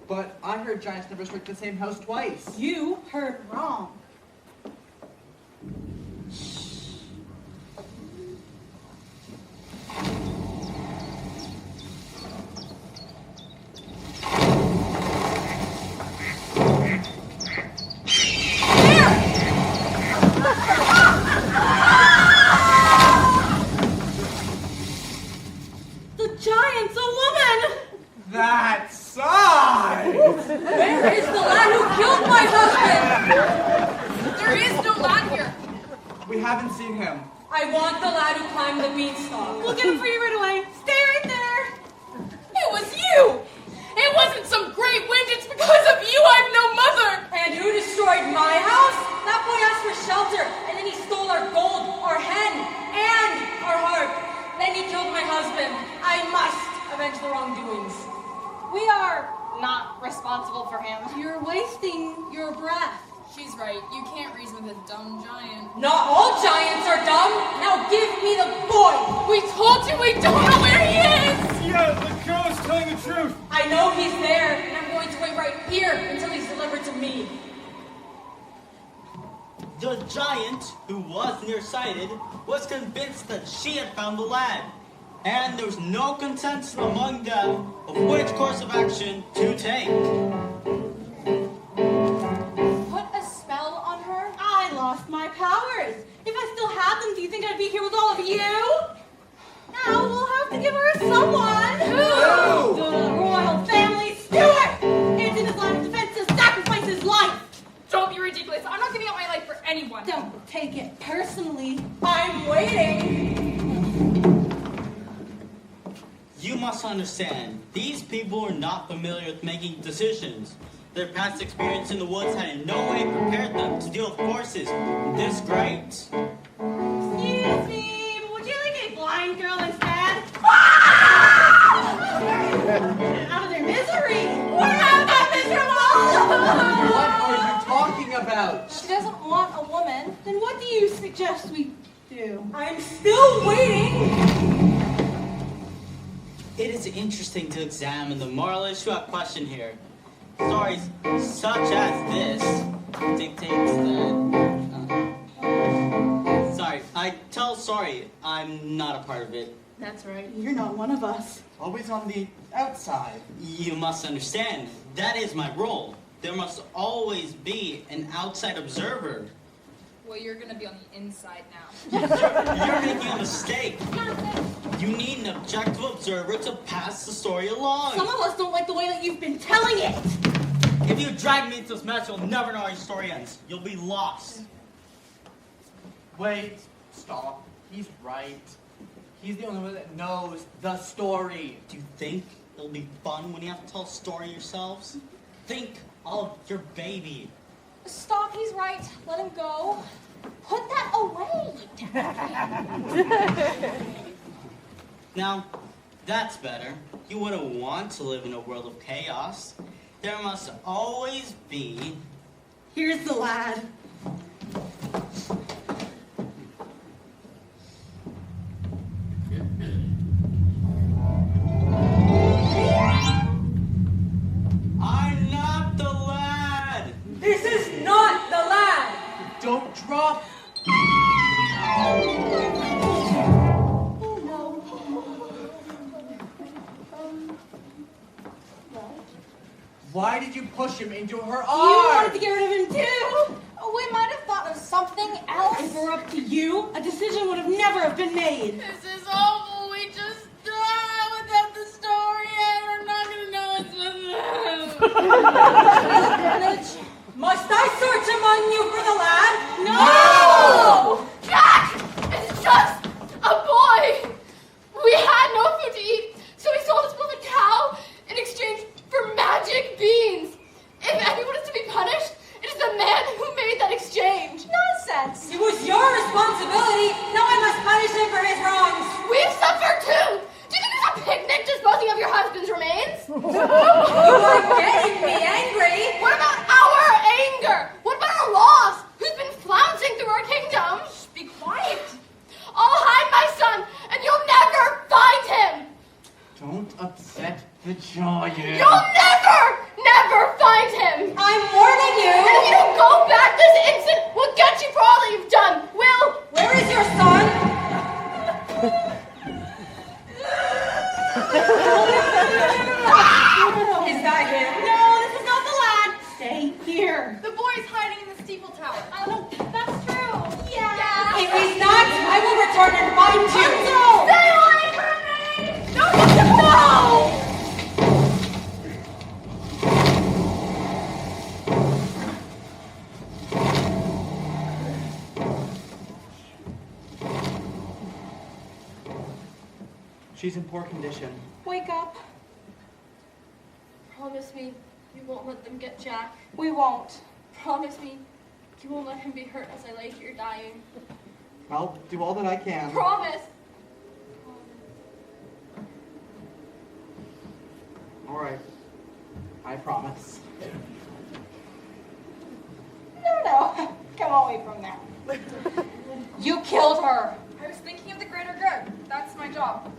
But I heard giants never search the same house twice. You heard wrong. The giant's a woman! That size! Where is the lad who killed my husband? There is no lad here. We haven't seen him. I want the lad who climbed the beanstalk. We'll get him for you right away. Stay right there. It was you! It wasn't some great wind, it's because of you I've no mother! And who destroyed my house? That boy asked for shelter, and then he stole our gold, our hen, and our harp. Then he killed my husband. I must avenge the wrongdoings. We are not responsible for him. You're wasting your breath. She's right. You can't reason with a dumb giant. Not all giants are dumb. Now give me the boy. We told you we don't know where he is! Yeah, the girl is telling the truth. I know he's there, and I'm going to wait right here until he's delivered to me. The giant, who was nearsighted, was convinced that she had found the lad. and there was no consensus among them of which course of action to take. Put a spell on her? I lost my powers. If I still had them, do you think I'd be here with all of you? Now we'll have to give her to someone. Who? The royal family steward. It's in his line of defense to sacrifice his life. Don't be ridiculous. I'm not giving up my life for anyone. Don't take it personally. I'm waiting. You must understand, these people are not familiar with making decisions. Their past experience in the woods had in no way prepared them to deal with forces this great. Excuse me, but would you like a blind girl instead? Out of their misery. We're not that miserable. What are you talking about? She doesn't want a woman. Then what do you suggest we do? I'm still waiting. It is interesting to examine the moral issue at question here. Stories such as this dictates that... sorry, I tell sorry, I'm not a part of it. That's right. You're not one of us. Always on the outside. You must understand, that is my role. There must always be an outside observer. Well, you're gonna be on the inside now. You're making a mistake. You need an objective observer to pass the story along. Some of us don't like the way that you've been telling it. If you drag me into this mess, you'll never know how your story ends. You'll be lost. Wait, stop. He's right. He's the only one that knows the story. Do you think it'll be fun when you have to tell a story yourselves? Think of your baby. Stop, he's right. Let him go. Put that away. Now, that's better. You wouldn't want to live in a world of chaos. There must always be... Here's the lad. I'm not the lad! This is not the lad! Don't drop. Why did you push him into her arms? You wanted to get rid of him too. We might have thought of something else. If it were up to you, a decision would have never have been made. This is awful. We just died without the story and we're not gonna know it's Village, must I search among you for the lad? No! Jack! It's just a boy! We had no food to eat, so we sold his beloved cow in exchange for magic beans. If anyone is to be punished, it is the man who made that exchange. Nonsense! It was your responsibility. Now I must punish him for his wrongs. We've suffered too! Do you think it was a picnic disposing of your husband's remains? You are getting me angry. What about our anger? What about our loss? Who's been flouncing through our kingdom? Shh, be quiet. I'll hide my son, and you'll never find him! Don't upset the giant. You'll never find him! I'm warning you. And if you don't go back this instant, we'll get you for all that you've done. Will? Where is your son? Is that him? No, this is not the lad. Stay here. The boy's hiding in the steeple tower. I don't think that's true. Yeah. If he's not, I will return and find you. Stay away from me! No! She's in poor condition. Wake up. Promise me you won't let them get Jack. We won't. Promise me you won't let him be hurt as I lay here dying. I'll do all that I can. Promise! All right. I promise. No. Come away from there. You killed her. I was thinking of the greater good. That's my job.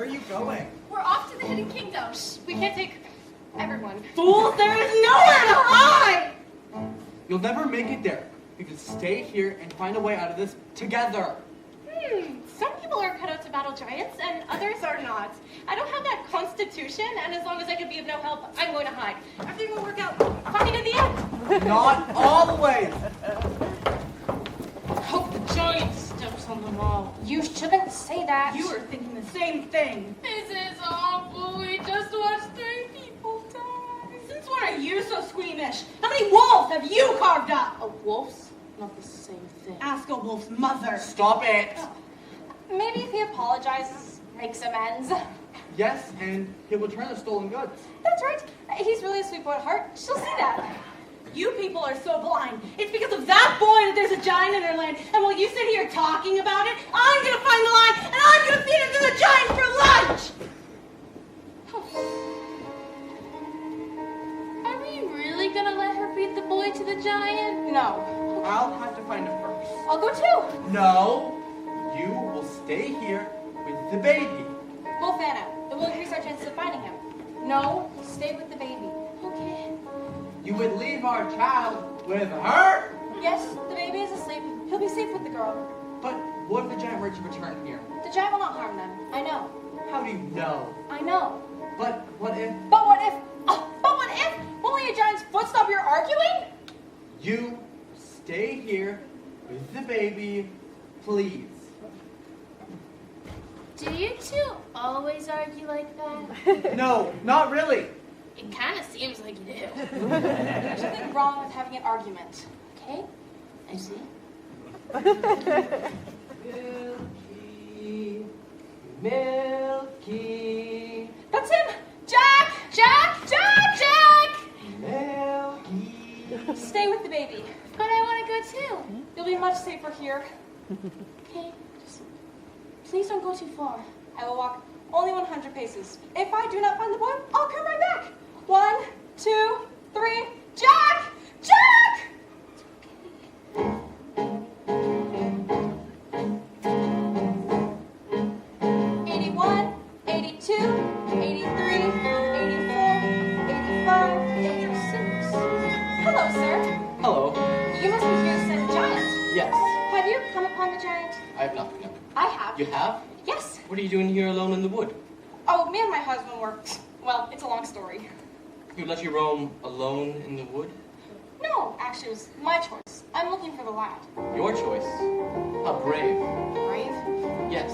Where are you going? We're off to the Hidden Kingdom. We can't take everyone. Fools, there is nowhere to hide! You'll never make it there. You can stay here and find a way out of this together. Some people are cut out to battle giants, and others are not. I don't have that constitution, and as long as I can be of no help, I'm going to hide. Everything will work out fine in the end. Not always. Hope the giant steps on the wall. You shouldn't say that. You were thinking the same thing. This is awful. We just watched 3 people die. Since when are you so squeamish? How many wolves have you carved up? A wolf's not the same thing. Ask a wolf's mother. Stop it. Maybe if he apologizes, makes amends. Yes, and he'll return the stolen goods. That's right. He's really a sweet boy at heart. She'll see that. You people are so blind. It's because of that boy that there's a giant in our land. And while you sit here talking about it, I'm gonna find the line and I'm gonna feed him to the giant for lunch! Are we really gonna let her feed the boy to the giant? No. I'll have to find him first. I'll go too. No, you will stay here with the baby. We'll fan out. It will increase our chances of finding him. No, stay with the baby. Okay. You would leave our child with her? Yes, the baby is asleep. He'll be safe with the girl. But what if the giant were to return here? The giant will not harm them. I know. How do you know? I know. But what if But what if? But what if? Won't let a giant's foot stop your arguing? you stay here with the baby, please? Do you two always argue like that? No, not really. It kind of seems like you do. There's nothing wrong with having an argument. Okay? I see. Milky, Milky, That's him! Jack! Jack! Jack! Jack! Milky. Stay with the baby. But I want to go too. You'll be much safer here. Okay, just please don't go too far. I will walk only 100 paces. If I do not find the boy, I'll come right back. 1, 2, 3. Jack! Jack! 81, 82, 83, 84, 85, 86. Hello, sir. Hello. You must be here to send a giant. Yes. Have you come upon the giant? I have not. No. I have. You have? Yes. What are you doing here alone in the wood? Oh, me and my husband were. Well, it's a long story. You let you roam alone in the wood? No, actually, it was my choice. I'm looking for the lad. Your choice. How brave. Brave? Yes.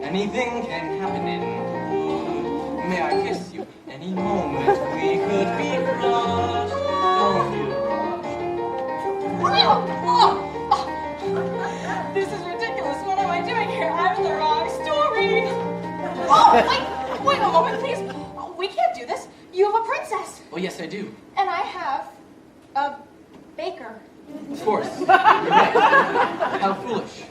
Anything can happen in the wood. May I kiss you? Any moment we could be crushed. Don't feel crushed. This is ridiculous. What am I doing here? I'm in the wrong story. Oh, wait a moment, please. We can't do this. You have a princess, Oh, yes, I do. and I have a baker. Of course. You're right. How foolish.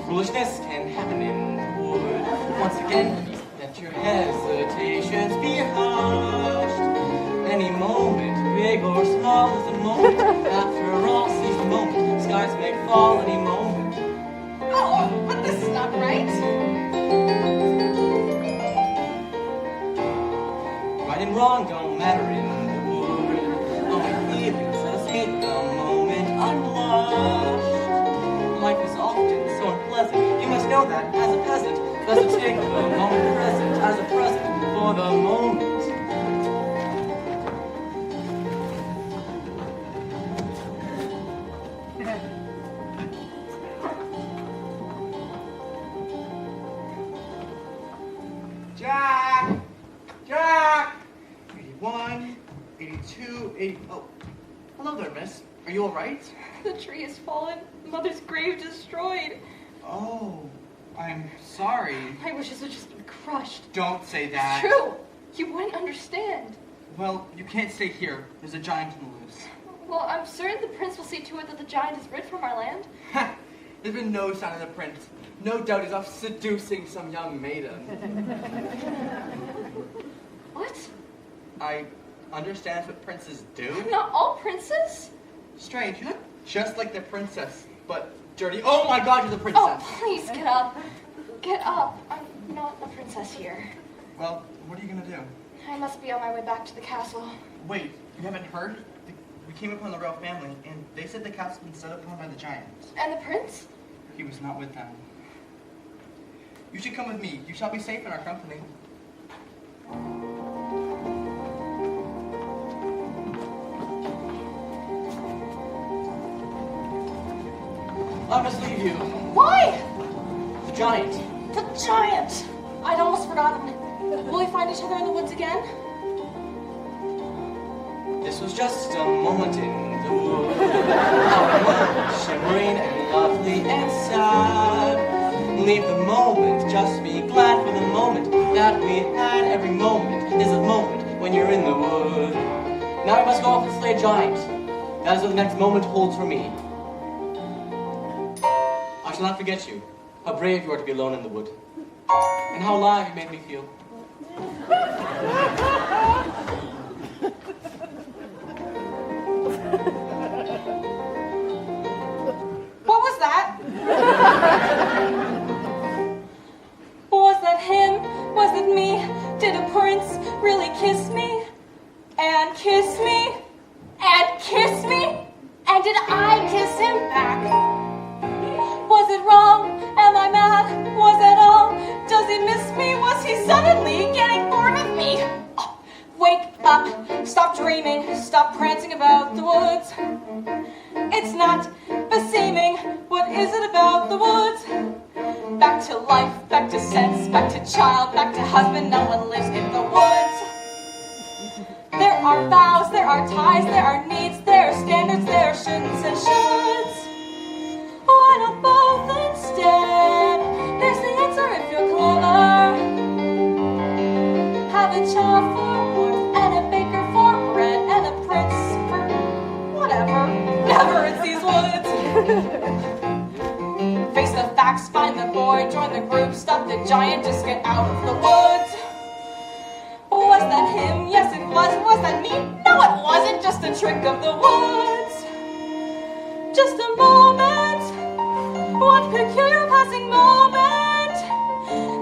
Foolishness can happen in the wood. Once again, please let your hesitations be hushed. Any moment, big or small, is a moment. After all, seize the moment. Skies may fall any moment. Oh, but this is not right. Right and wrong don't matter in the wood. Only feelings let us meet the moment unblushed. Life is often so unpleasant. You must know that as a peasant. Best to take the moment present as a present for the moment. Jack! Jack! 81, 82, 80. Oh, hello there, miss. Are you all right? The tree has fallen. Mother's grave destroyed. Oh, I'm sorry. My wishes have just been crushed. Don't say that. It's true. You wouldn't understand. Well, you can't stay here. There's a giant on the loose. Well, I'm certain the prince will see to it that the giant is rid from our land. Ha! There's been no sign of the prince. No doubt he's off seducing some young maiden. What? I understand what princes do. Not all princes? Strange, huh? Just like the princess, but dirty. Oh my god, you're the princess! Oh, please get up. Get up. I'm not a princess here. Well, what are you gonna do? I must be on my way back to the castle. Wait, you haven't heard? We came upon the royal family, and they said the castle's been set upon by the giants. And the prince? He was not with them. You should come with me. You shall be safe in our company. I must leave you. Why? The giant. The giant! I'd almost forgotten. Will we find each other in the woods again? This was just a moment in the wood. A moment shimmering and lovely and sad. Leave the moment, just be glad for the moment that we had. Every moment is a moment when you're in the wood. Now I must go off and slay a giant. That is what the next moment holds for me. I shall not forget you. How brave you are to be alone in the wood. And how alive you made me feel. What was that? Was that him? Was it me? Did a prince really kiss me? And kiss me? And kiss me? And did I kiss him back? Was it wrong? Am I mad? Was that all? Does he miss me? Was he suddenly getting bored of me? Oh, wake up, stop dreaming, stop prancing about the woods. It's not beseeming, what is it about the woods? Back to life, back to sense, back to child, back to husband, no one lives in the woods. There are vows, there are ties, there are needs, there are standards, there are shouldn'ts and shoulds. Why not both instead? There's the answer if you're clever. Have a child for warmth, and a baker for bread, and a prince for whatever. Never in these woods. Face the facts, find the boy, join the group, stop the giant, just get out of the woods. Was that him? Yes, it was. Was that me? No, it wasn't. Just a trick of the woods. Just a moment. One peculiar passing moment.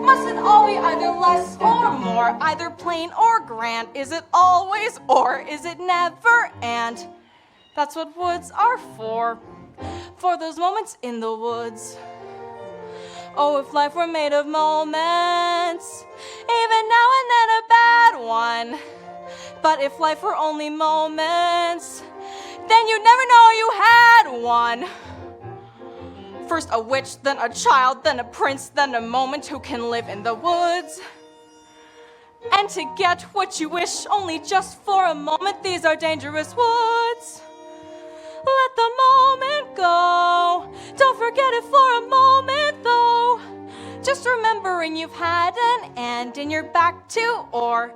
Must it all be either less or more? Either plain or grand? Is it always or is it never? And that's what woods are for. For those moments in the woods. Oh, if life were made of moments, even now and then a bad one. But if life were only moments, then you'd never know you had one. First a witch, then a child, then a prince, then a moment who can live in the woods. And to get what you wish only just for a moment, these are dangerous woods. Let the moment go. Don't forget it for a moment though. Just remembering you've had an and in your back too, or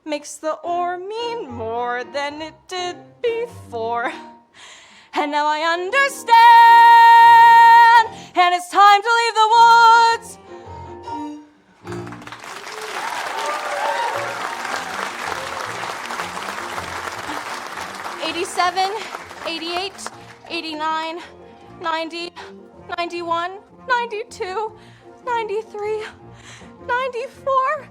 makes the or mean more than it did before. And now I understand, and it's time to leave the woods. 87, 88, 89, 90, 91, 92, 93, 94.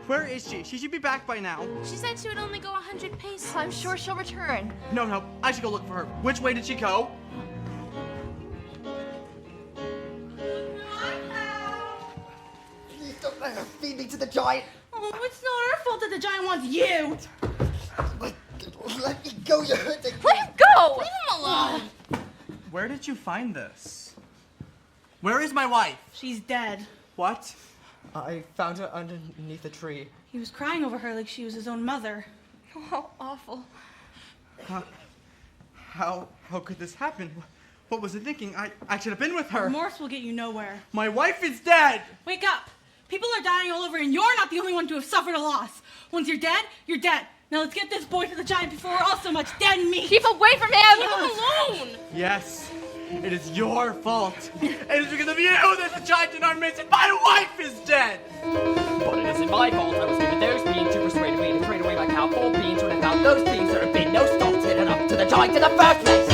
Where is she? She should be back by now. She said she would only go 100 paces. I'm sure she'll return. No, I should go look for her. Which way did she go? Please don't let her feed me to the giant. Oh, it's not our fault that the giant wants you. Let me go, you're hurting me. Let him go! Leave him alone. Where did you find this? Where is my wife? She's dead. What? I found her underneath a tree. He was crying over her like she was his own mother. Oh, how awful. How could this happen? What was it thinking? I should have been with her. Remorse will get you nowhere. My wife is dead! Wake up! People are dying all over, and you're not the only one to have suffered a loss. Once you're dead, you're dead. Now let's get this boy to the giant before we're all so much dead meat. Keep away from him! Leave him alone! Yes, It is your fault. It is because of you that the giant in our midst and my wife is dead. But it isn't my fault. I was given those beans. You persuaded me to trade away my cow for beans. When without those beans, there have been no stalks hidden up to the giant in the first place.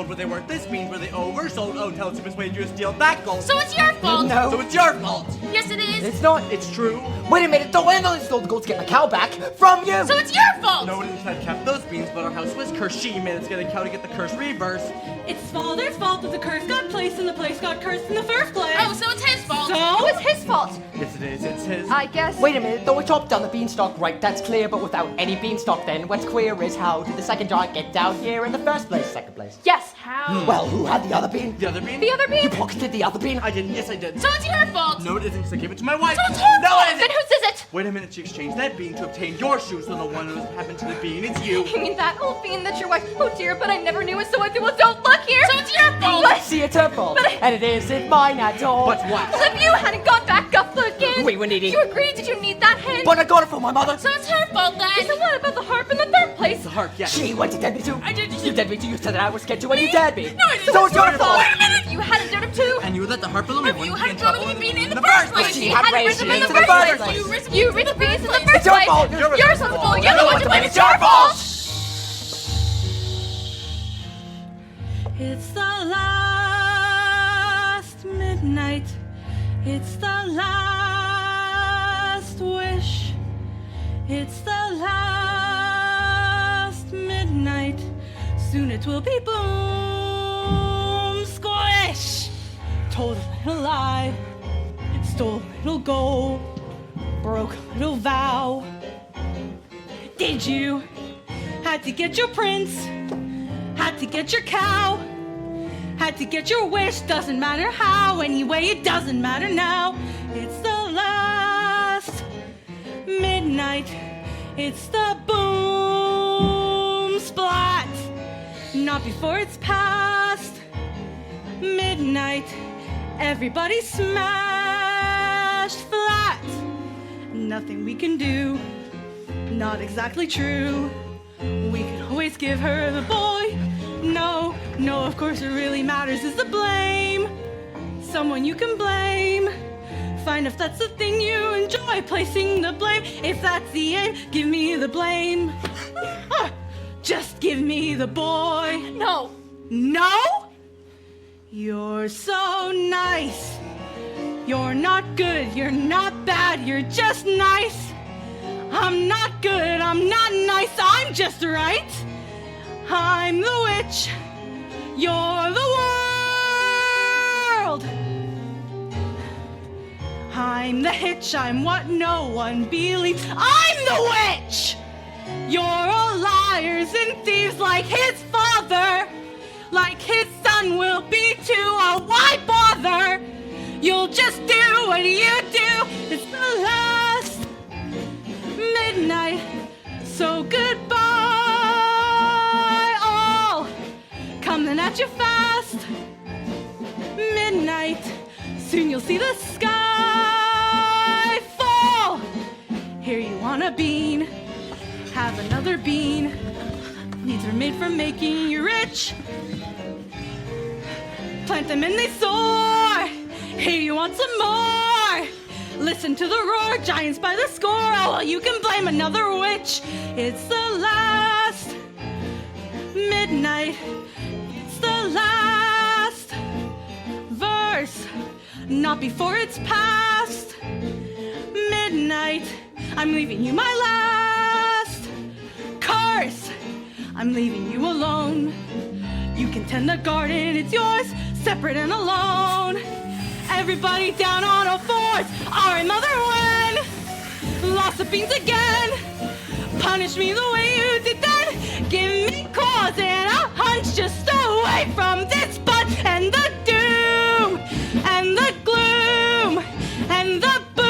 Were they worthless? Beans were they oversold? Oh, tell us to persuade you to steal that gold. So it's your fault. No. So it's your fault. Yes, it is. It's not. It's true. Wait a minute. Don't I stole the gold to get my cow back from you? So it's your fault. No one had kept those beans, but our house was cursed. She made us get a cow to get the curse reversed. It's Father's fault that the curse got placed and the place got cursed in the first place. Oh, so it's his fault. So It's his fault. Yes, it is. It's his. I guess. Wait a minute. Though I chopped down the beanstalk, right? That's clear. But without any beanstalk, then what's queer is how did the second giant get down here in the first place? Second place. Yes, how? Well, who had the other bean? The other bean? The other bean? You pocketed the other bean? I didn't. Yes, I did. So it's your fault. No, it isn't, because I gave it to my wife. So it's her No, fault. it Then isn't. whose is it? Wait a minute. She exchanged that bean to obtain your shoes, so no one knows what happened to the bean. It's you. You mean that old bean that your wife? Oh dear, but I never knew it, so I do. Well, don't look here. So it's your fault. But See, it's her fault. And it isn't mine at all. But what? well, if you hadn't gone back up again. We were needing. You agreed. Did you need that hen? But I got it from my mother. So it's her fault then. So what about the harp in the third place? The harp, yes. She went to dead me too. I did. You dead me too. You said that I was scared to when you dead me. No, I didn't. So it's your fault. Wait a minute. You hadn't done it too. And you let the harp alone. If you hadn't thrown the bean in the first place. She You had hadn't raised risked it them in into the the first first place. place. You risked the beans in the first It's your place. fault. You're responsible. You're the one to blame. It's It's your your fault. It's the last midnight. It's the last wish. It's the last midnight. Soon it will be boom, squish. Told a little lie, stole a little gold, broke a little vow. Did you? Had to get your prince, had to get your cow, had to get your wish, doesn't matter how, anyway it doesn't matter now. It's the last midnight, it's the boom splat, not before it's past midnight, everybody smashed flat. Nothing we can do, not exactly true. We could always give her the boy. No, no, of course what really matters is the blame. Someone you can blame. Find if that's the thing you enjoy, placing the blame. If that's the aim, give me the blame. Just give me the boy. No. No? You're so nice. You're not good, you're not bad, you're just nice. I'm not good, I'm not nice, I'm just right. I'm the witch, you're the world. I'm the hitch, I'm what no one believes. I'm the witch! You're all liars and thieves like his father, like his son will be too. Oh, why bother? You'll just do what you do. It's the last midnight, so goodbye all. Coming at you fast. Midnight, soon you'll see the sky fall. Here you want a bean, have another bean. These are made for making you rich. Plant them and they soar. Here you want some more. Listen to the roar, giants by the score. Oh, well, you can blame another witch. It's the last midnight. It's the last verse. Not before it's past midnight. I'm leaving you my last curse. I'm leaving you alone. You can tend the garden, it's yours, separate and alone. Everybody down on all fours. All right, mother, when? Lost the beans again. Punish me the way you did then. Give me cause and a hunch just away from this butt and the doom and the gloom and the boom.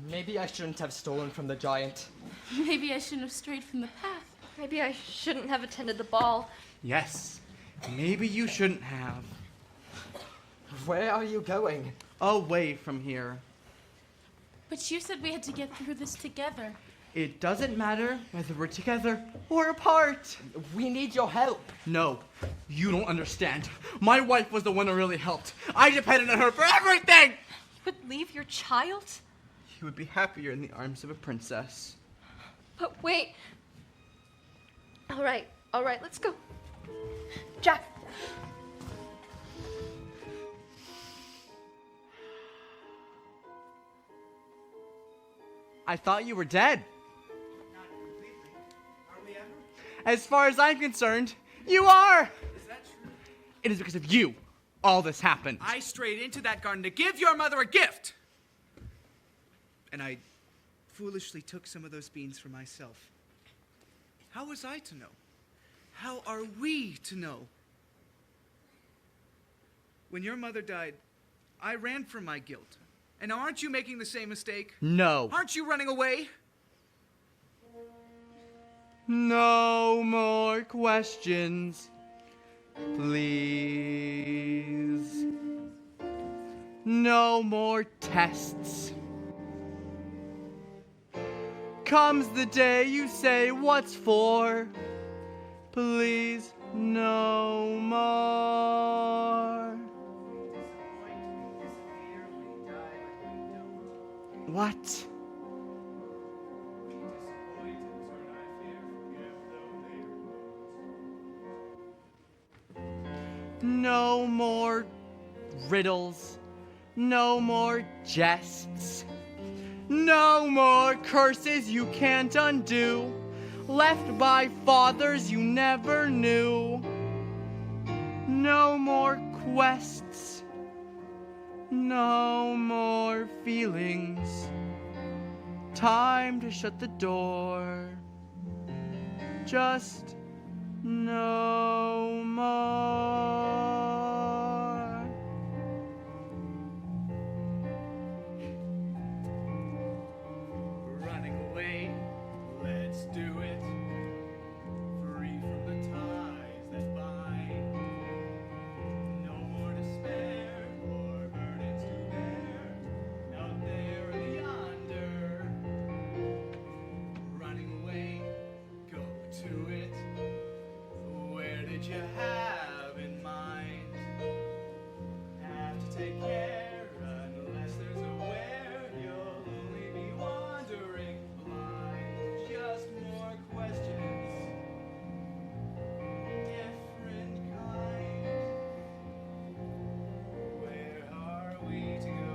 Maybe I shouldn't have stolen from the giant. Maybe I shouldn't have strayed from the path. Maybe I shouldn't have attended the ball. Yes, maybe you shouldn't have. Where are you going? Away from here. But you said we had to get through this together. It doesn't matter whether we're together or apart. We need your help. No, you don't understand. My wife was the one who really helped. I depended on her for everything! You would leave your child? You would be happier in the arms of a princess. But wait. All right, let's go. Jack. I thought you were dead. As far as I'm concerned, you are! Is that true? It is because of you all this happened. I strayed into that garden to give your mother a gift. And I foolishly took some of those beans for myself. How was I to know? How are we to know? When your mother died, I ran from my guilt. And now aren't you making the same mistake? No. Aren't you running away? No more questions, please. No more tests. Comes the day you say what's for. Please, no more. What? No more riddles. No more jests. No more curses you can't undo. Left by fathers you never knew. No more quests. No more feelings. Time to shut the door. Just no more. Running away, let's do it. Free from the ties that bind. No more despair or burdens to bear. Out there in yonder. Running away, go to it. Where did you have in mind? Have to take care unless there's a where. You'll only be wandering blind. Just more questions, different kind. Where are we to go?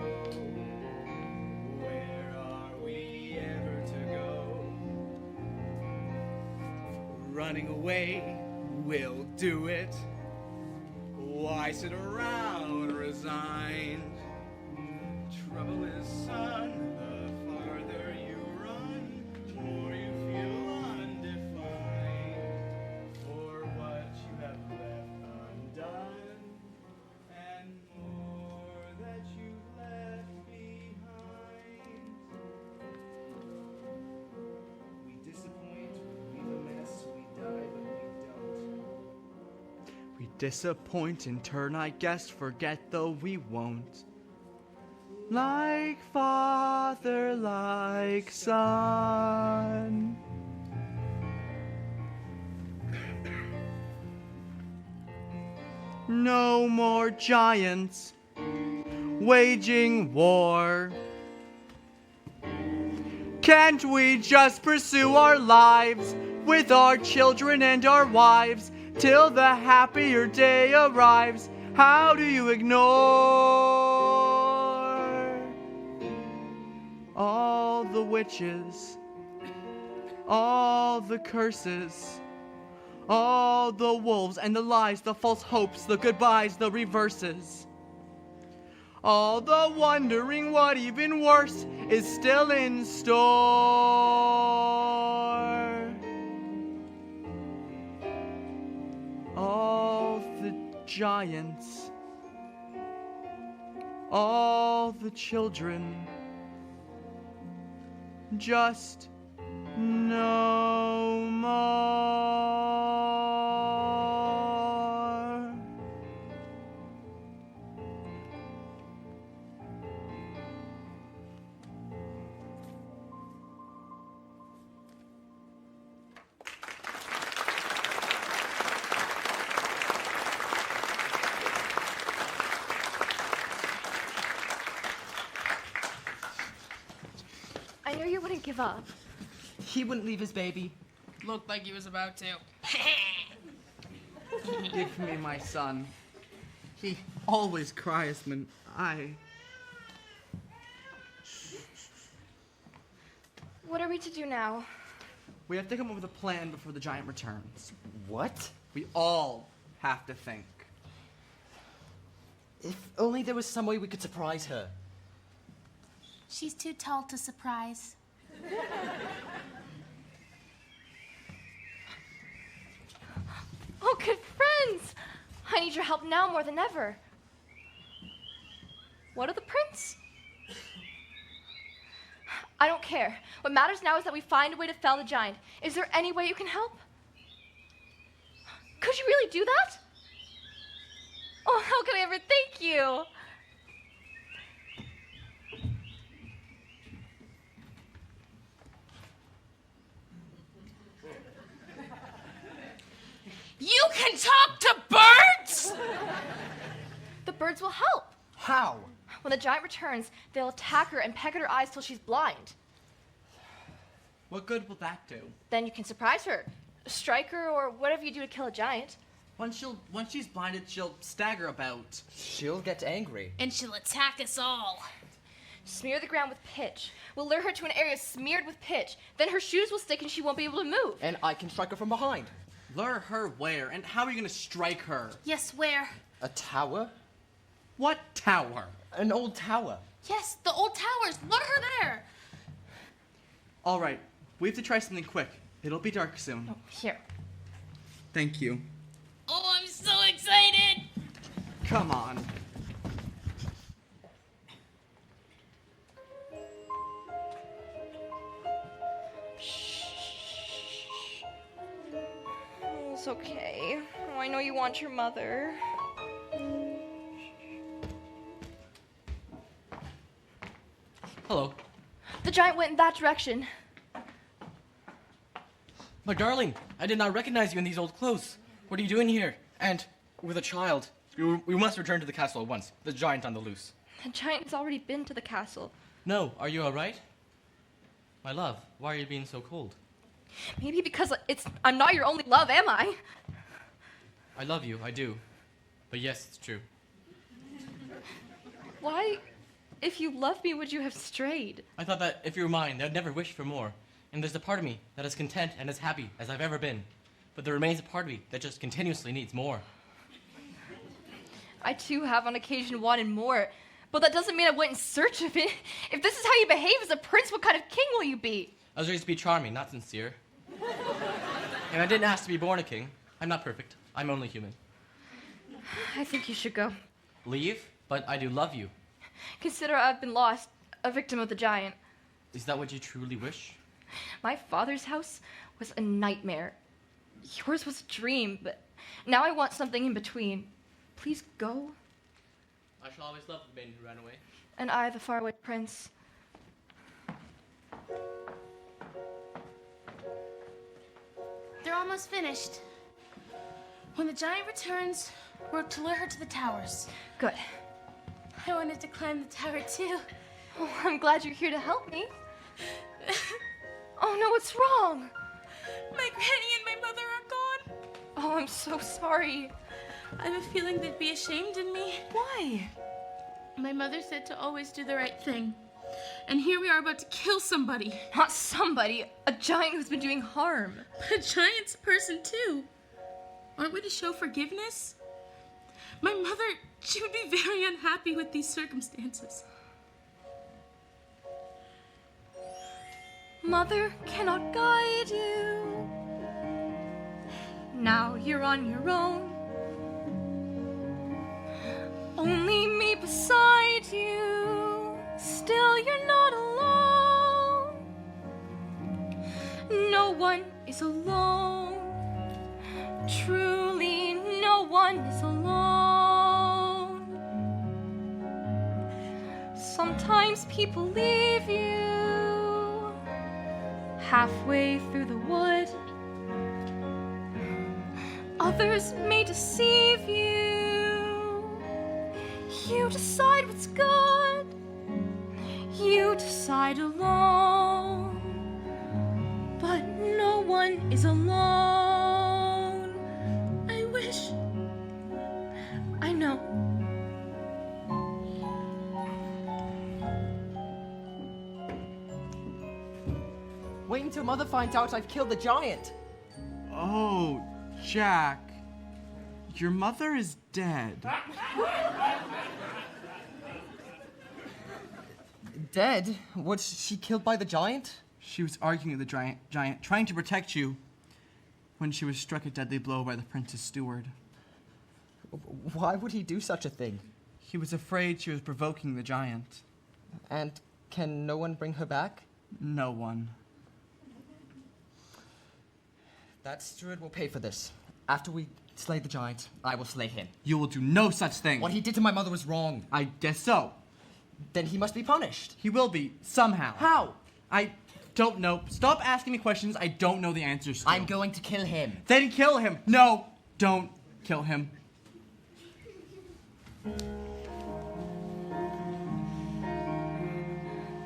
Where are we ever to go? Running away, we'll do it. Why sit around resigned? Trouble is, son, the farther you run, the more you feel undefined for what you have left undone, and more that you've left behind. We disappoint, we leave a mess, we die, but we don't. We disappoint in turn, I guess, forget though we won't. Like father, like son. No more giants waging war. Can't we just pursue our lives with our children and our wives till the happier day arrives? How do you ignore all the witches, all the curses, all the wolves and the lies, the false hopes, the goodbyes, the reverses? All the wondering what even worse is still in store. All the giants, all the children, just no more. give up. He wouldn't leave his baby. Looked like he was about to. Give me my son. He always cries when What are we to do now? We have to come up with a plan before the giant returns. What? We all have to think. If only there was some way we could surprise her. She's too tall to surprise. Oh, good friends! I need your help now more than ever. What of the prince? I don't care. What matters now is that we find a way to fell the giant. Is there any way you can help? Could you really do that? Oh, how can I ever thank you? You can talk to birds? The birds will help. How? When the giant returns, they'll attack her and peck at her eyes till she's blind. What good will that do? Then you can surprise her. Strike her or whatever you do to kill a giant. Once she's blinded, she'll stagger about. She'll get angry. And she'll attack us all. Smear the ground with pitch. We'll lure her to an area smeared with pitch. Then her shoes will stick and she won't be able to move. And I can strike her from behind. Lure her where? And how are you gonna strike her? Yes, where? A tower? What tower? An old tower. Yes, the old towers. Lure her there. All right, we have to try something quick. It'll be dark soon. Oh, here. Thank you. Oh, I'm so excited. Come on. It's okay. Oh, I know you want your mother. Hello. The giant went in that direction. My darling, I did not recognize you in these old clothes. What are you doing here? And with a child. We must return to the castle at once. The giant on the loose. The giant has already been to the castle. No, are you all right? My love, why are you being so cold? Maybe because I'm not your only love, am I? I love you, I do. But yes, it's true. Why, if you loved me, would you have strayed? I thought that if you were mine, I'd never wish for more. And there's a part of me that is content and as happy as I've ever been. But there remains a part of me that just continuously needs more. I too have on occasion wanted more. But that doesn't mean I went in search of it. If this is how you behave as a prince, what kind of king will you be? I was raised to be charming, not sincere. And I didn't ask to be born a king. I'm not perfect. I'm only human. I think you should go. Leave? But I do love you. Consider I've been lost, a victim of the giant. Is that what you truly wish? My father's house was a nightmare. Yours was a dream, but now I want something in between. Please go. I shall always love the maiden who ran away. And I, the faraway prince. They're almost finished. When the giant returns, we're to lure her to the towers. Good. I wanted to climb the tower too. Oh, I'm glad you're here to help me. Oh no, what's wrong? My granny and my mother are gone. Oh, I'm so sorry. I have a feeling they'd be ashamed of me. Why? My mother said to always do the right thing. And here we are about to kill somebody. Not somebody, a giant who's been doing harm. A giant's a person too. Aren't we to show forgiveness? My mother, she would be very unhappy with these circumstances. Mother cannot guide you. Now you're on your own. Only me beside you. Still you're not alone. No one is alone. Truly, no one is alone. Sometimes people leave you halfway through the wood. Others may deceive you. You decide what's good. You decide alone. one is alone. I wish. I know. Wait until Mother finds out I've killed the giant. Oh, Jack. Your mother is dead. Dead? Was she killed by the giant? She was arguing with the giant, trying to protect you, when she was struck a deadly blow by the prince's steward. Why would he do such a thing? He was afraid she was provoking the giant. And can no one bring her back? No one. That steward will pay for this. After we slay the giant, I will slay him. You will do no such thing. What he did to my mother was wrong. I guess so. Then he must be punished. He will be, somehow. How? I don't know. Stop asking me questions I don't know the answers to. I'm going to kill him. Then kill him. No, don't kill him.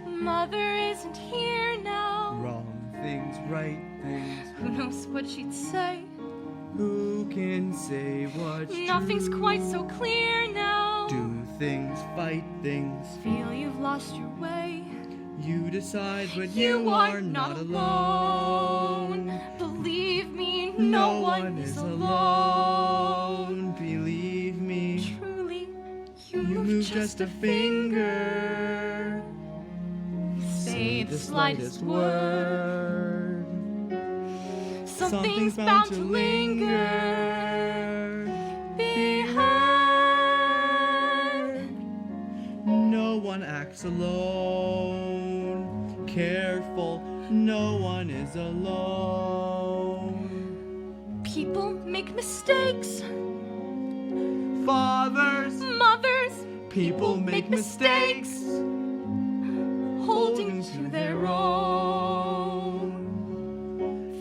Mother isn't here now. Wrong things, right things. Who knows what she'd say? Who can say what's Nothing's true? quite so clear now. Do things, fight things. Feel you've lost your way. You decide, but You are not alone. Believe me, no one is alone. Believe me. Truly, You move just a finger. Say the slightest word. Something's bound to linger. Be heard. No one acts alone. Careful, no one is alone. People make mistakes. Fathers, Mothers, people make mistakes. holding to their own.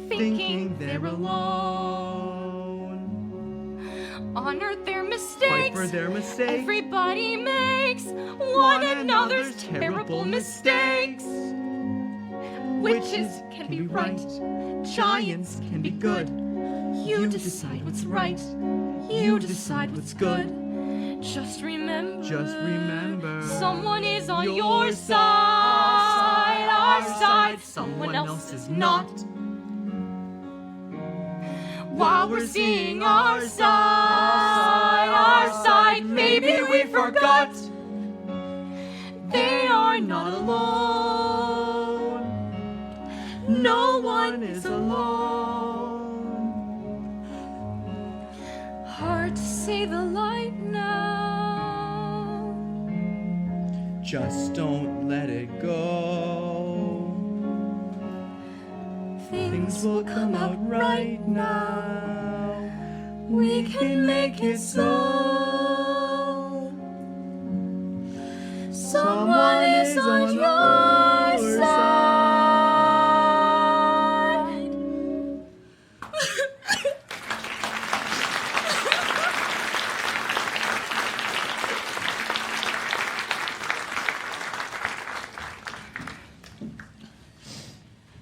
Thinking they're alone. Honor their Fight mistakes. for their mistakes. Everybody makes one another's terrible mistakes. Witches can be right. Giants can be good. You decide what's right. You decide what's good. Just remember. Someone is on your side. Our side. Someone else is not. While we're seeing our side, maybe we forgot. They are not alone. No one is alone. Hard to see the light now. Just don't let it go. Things will come out right now. We can make it so. Someone is on your side.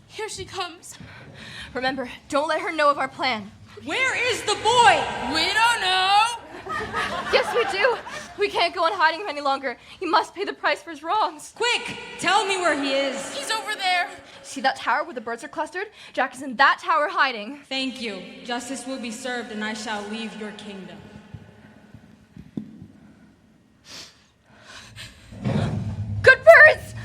Here she comes. Remember, don't let her know of our plan. Where is the boy? We don't know. Yes, we do. We can't go on hiding him any longer. He must pay the price for his wrongs. Quick, tell me where he is. He's over there. See that tower where the birds are clustered? Jack is in that tower hiding. Thank you. Justice will be served, and I shall leave your kingdom. Good birds!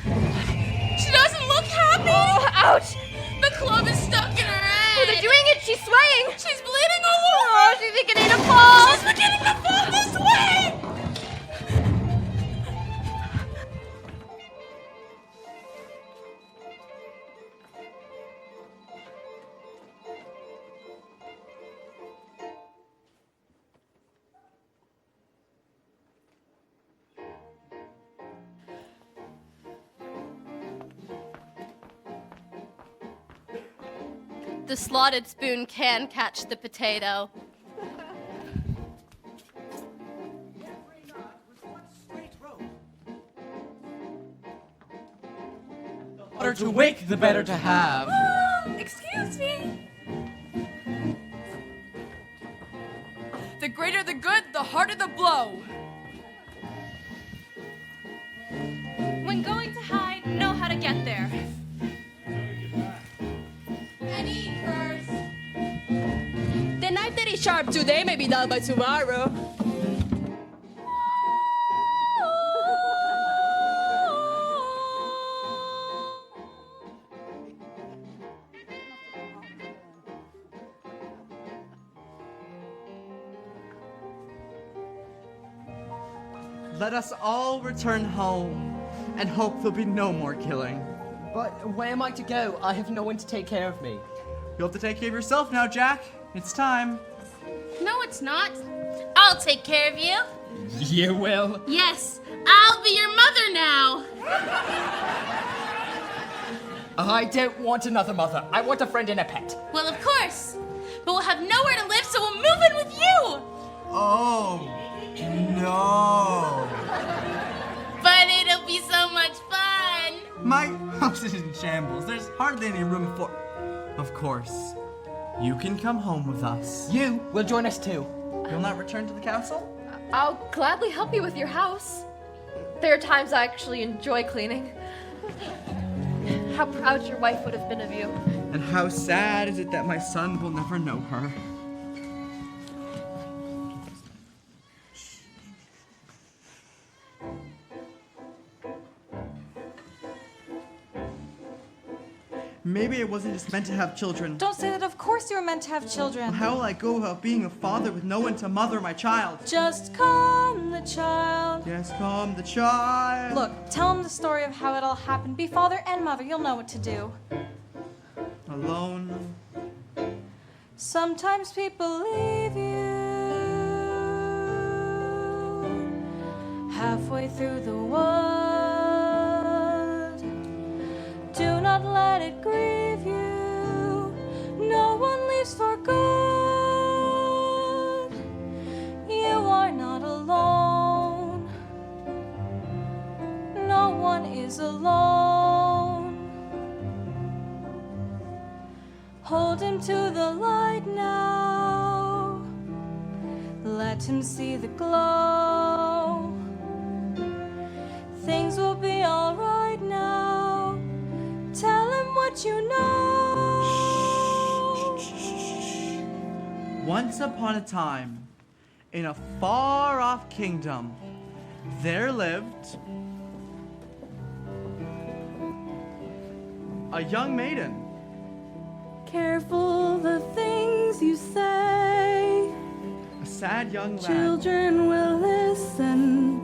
She doesn't look happy. Oh, ouch! The club is stuck in her head. Oh, they're doing it! She's swaying! She's bleeding all over. Oh, she's beginning to fall! She's beginning to fall this way. The slotted spoon can catch the potato. The harder to wake, the better to have. Excuse me. greater the good, the harder the blow. When going to hide, know how to get there. And eat first. The knife that is sharp today may be dull by tomorrow. Let us all return home and hope there'll be no more killing. But where am I to go? I have no one to take care of me. You'll have to take care of yourself now, Jack. It's time. No, it's not. I'll take care of you. You will? Yes, I'll be your mother now. I don't want another mother. I want a friend and a pet. Well, of course. But we'll have nowhere to live, so we'll move in with you. Oh, no. But it'll be so much fun. My house is in shambles. There's hardly any room for... Of course. You can come home with us. You will join us too. You'll not return to the castle? I'll gladly help you with your house. There are times I actually enjoy cleaning. How proud your wife would have been of you. And how sad is it that my son will never know her. Maybe I wasn't just meant to have children. Don't say that. Of course you were meant to have children. How will I go about being a father with no one to mother my child? Just calm the child. Yes, calm the child. Look, tell him the story of how it all happened. Be father and mother. You'll know what to do. Alone. Sometimes people leave you halfway through the world. Do not let it grieve you. No one leaves for good. You are not alone. No one is alone. Hold him to the light now. Let him see the glow. Things will be alright now. Tell him what you know. Once upon a time, in a far-off kingdom, there lived a young maiden. Careful the things you say. A sad young lad. Children will listen.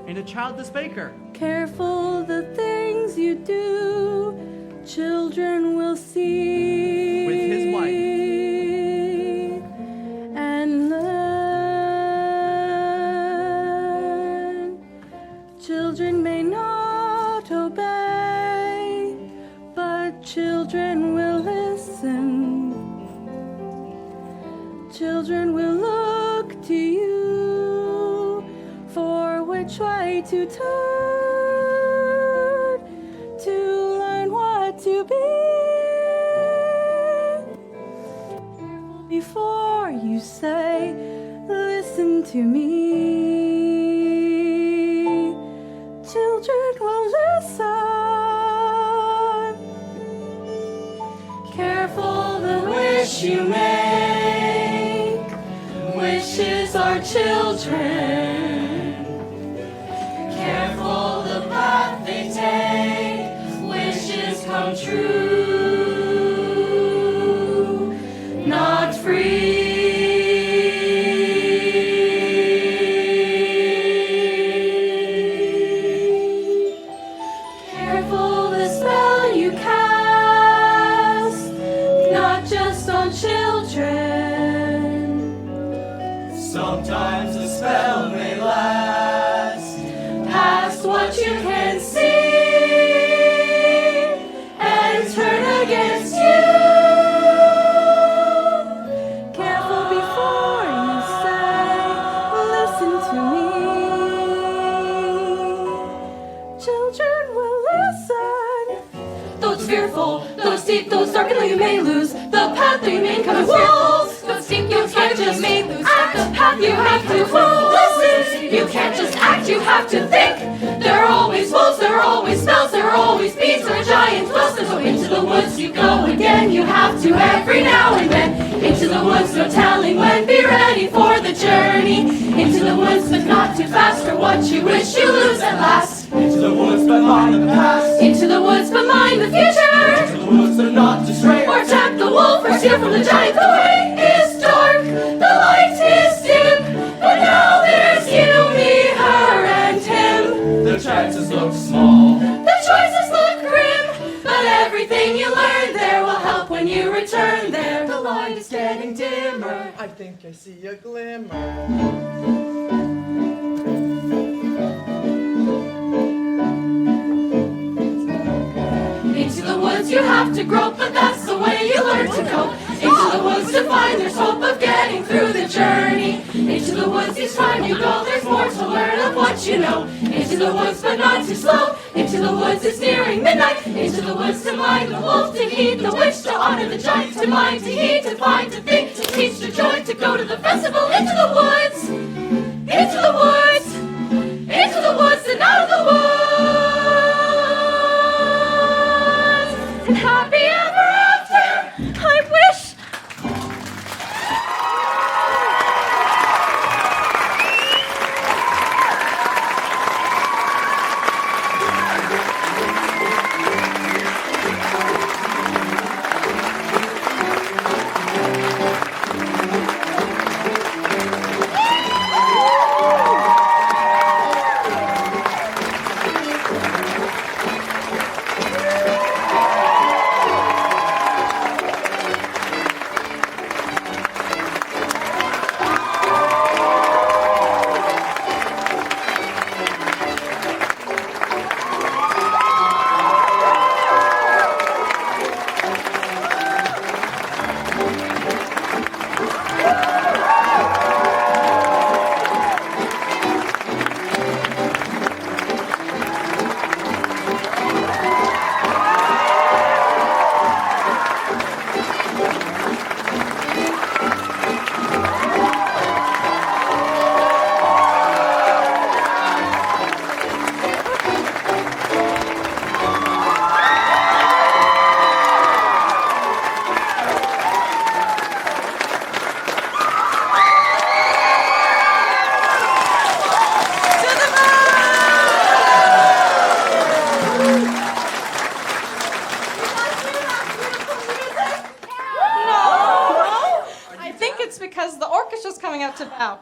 And a childless baker. Careful the things you do. Children will see. With his wife. And learn. Children may not obey, but children will listen. Children will look to you for which way to turn to learn what to be. Before you say, listen to me, children will listen. Careful the wish you make. Wishes are children. Careful the path they take. Wishes come true, not free. Careful the spell you cast, not just on children. Sometimes a spell may last Past what you can see and turn against you. Careful before you say, listen to me. Children will listen. Those fearful, those deep, those dark, and you may lose the path that you may come. Wolves, those deep, those dark, you may lose. fool, listen. You can't just act, you have to think. There are always wolves, there are always spells, there are always beasts or giant wilson. So into the woods you go again, you have to every now and then. Into the woods, no telling when, be ready for the journey. Into the woods, but not too fast, for what you wish you lose at last. Into the woods, but mind the past. Into the woods, but mind the future. Into the woods, but not to stray. Or attack the wolf, or steal from the giant. The way is dark, the light is dim, but now there's you, me, her, and him. The chances look small, the choices look grim, but everything you learn there will help when you return there. The light is getting dimmer. I think I see a glimmer. Into the woods you have to grope, but that's the way you learn to cope. Into the woods to find there's hope of getting through the journey. Into the woods each time you go, there's more to learn of what you know. Into the woods, but not too slow. Into the woods, it's nearing midnight. Into the woods to mind the wolf, to heed the witch, to honor the giant, to mind, to heed, to find, to think, to teach, to join, to go to the festival. Into the woods, into the woods, into the woods and out of the woods. And happy ever after, I wish. I think it's because the orchestra's coming out to bow.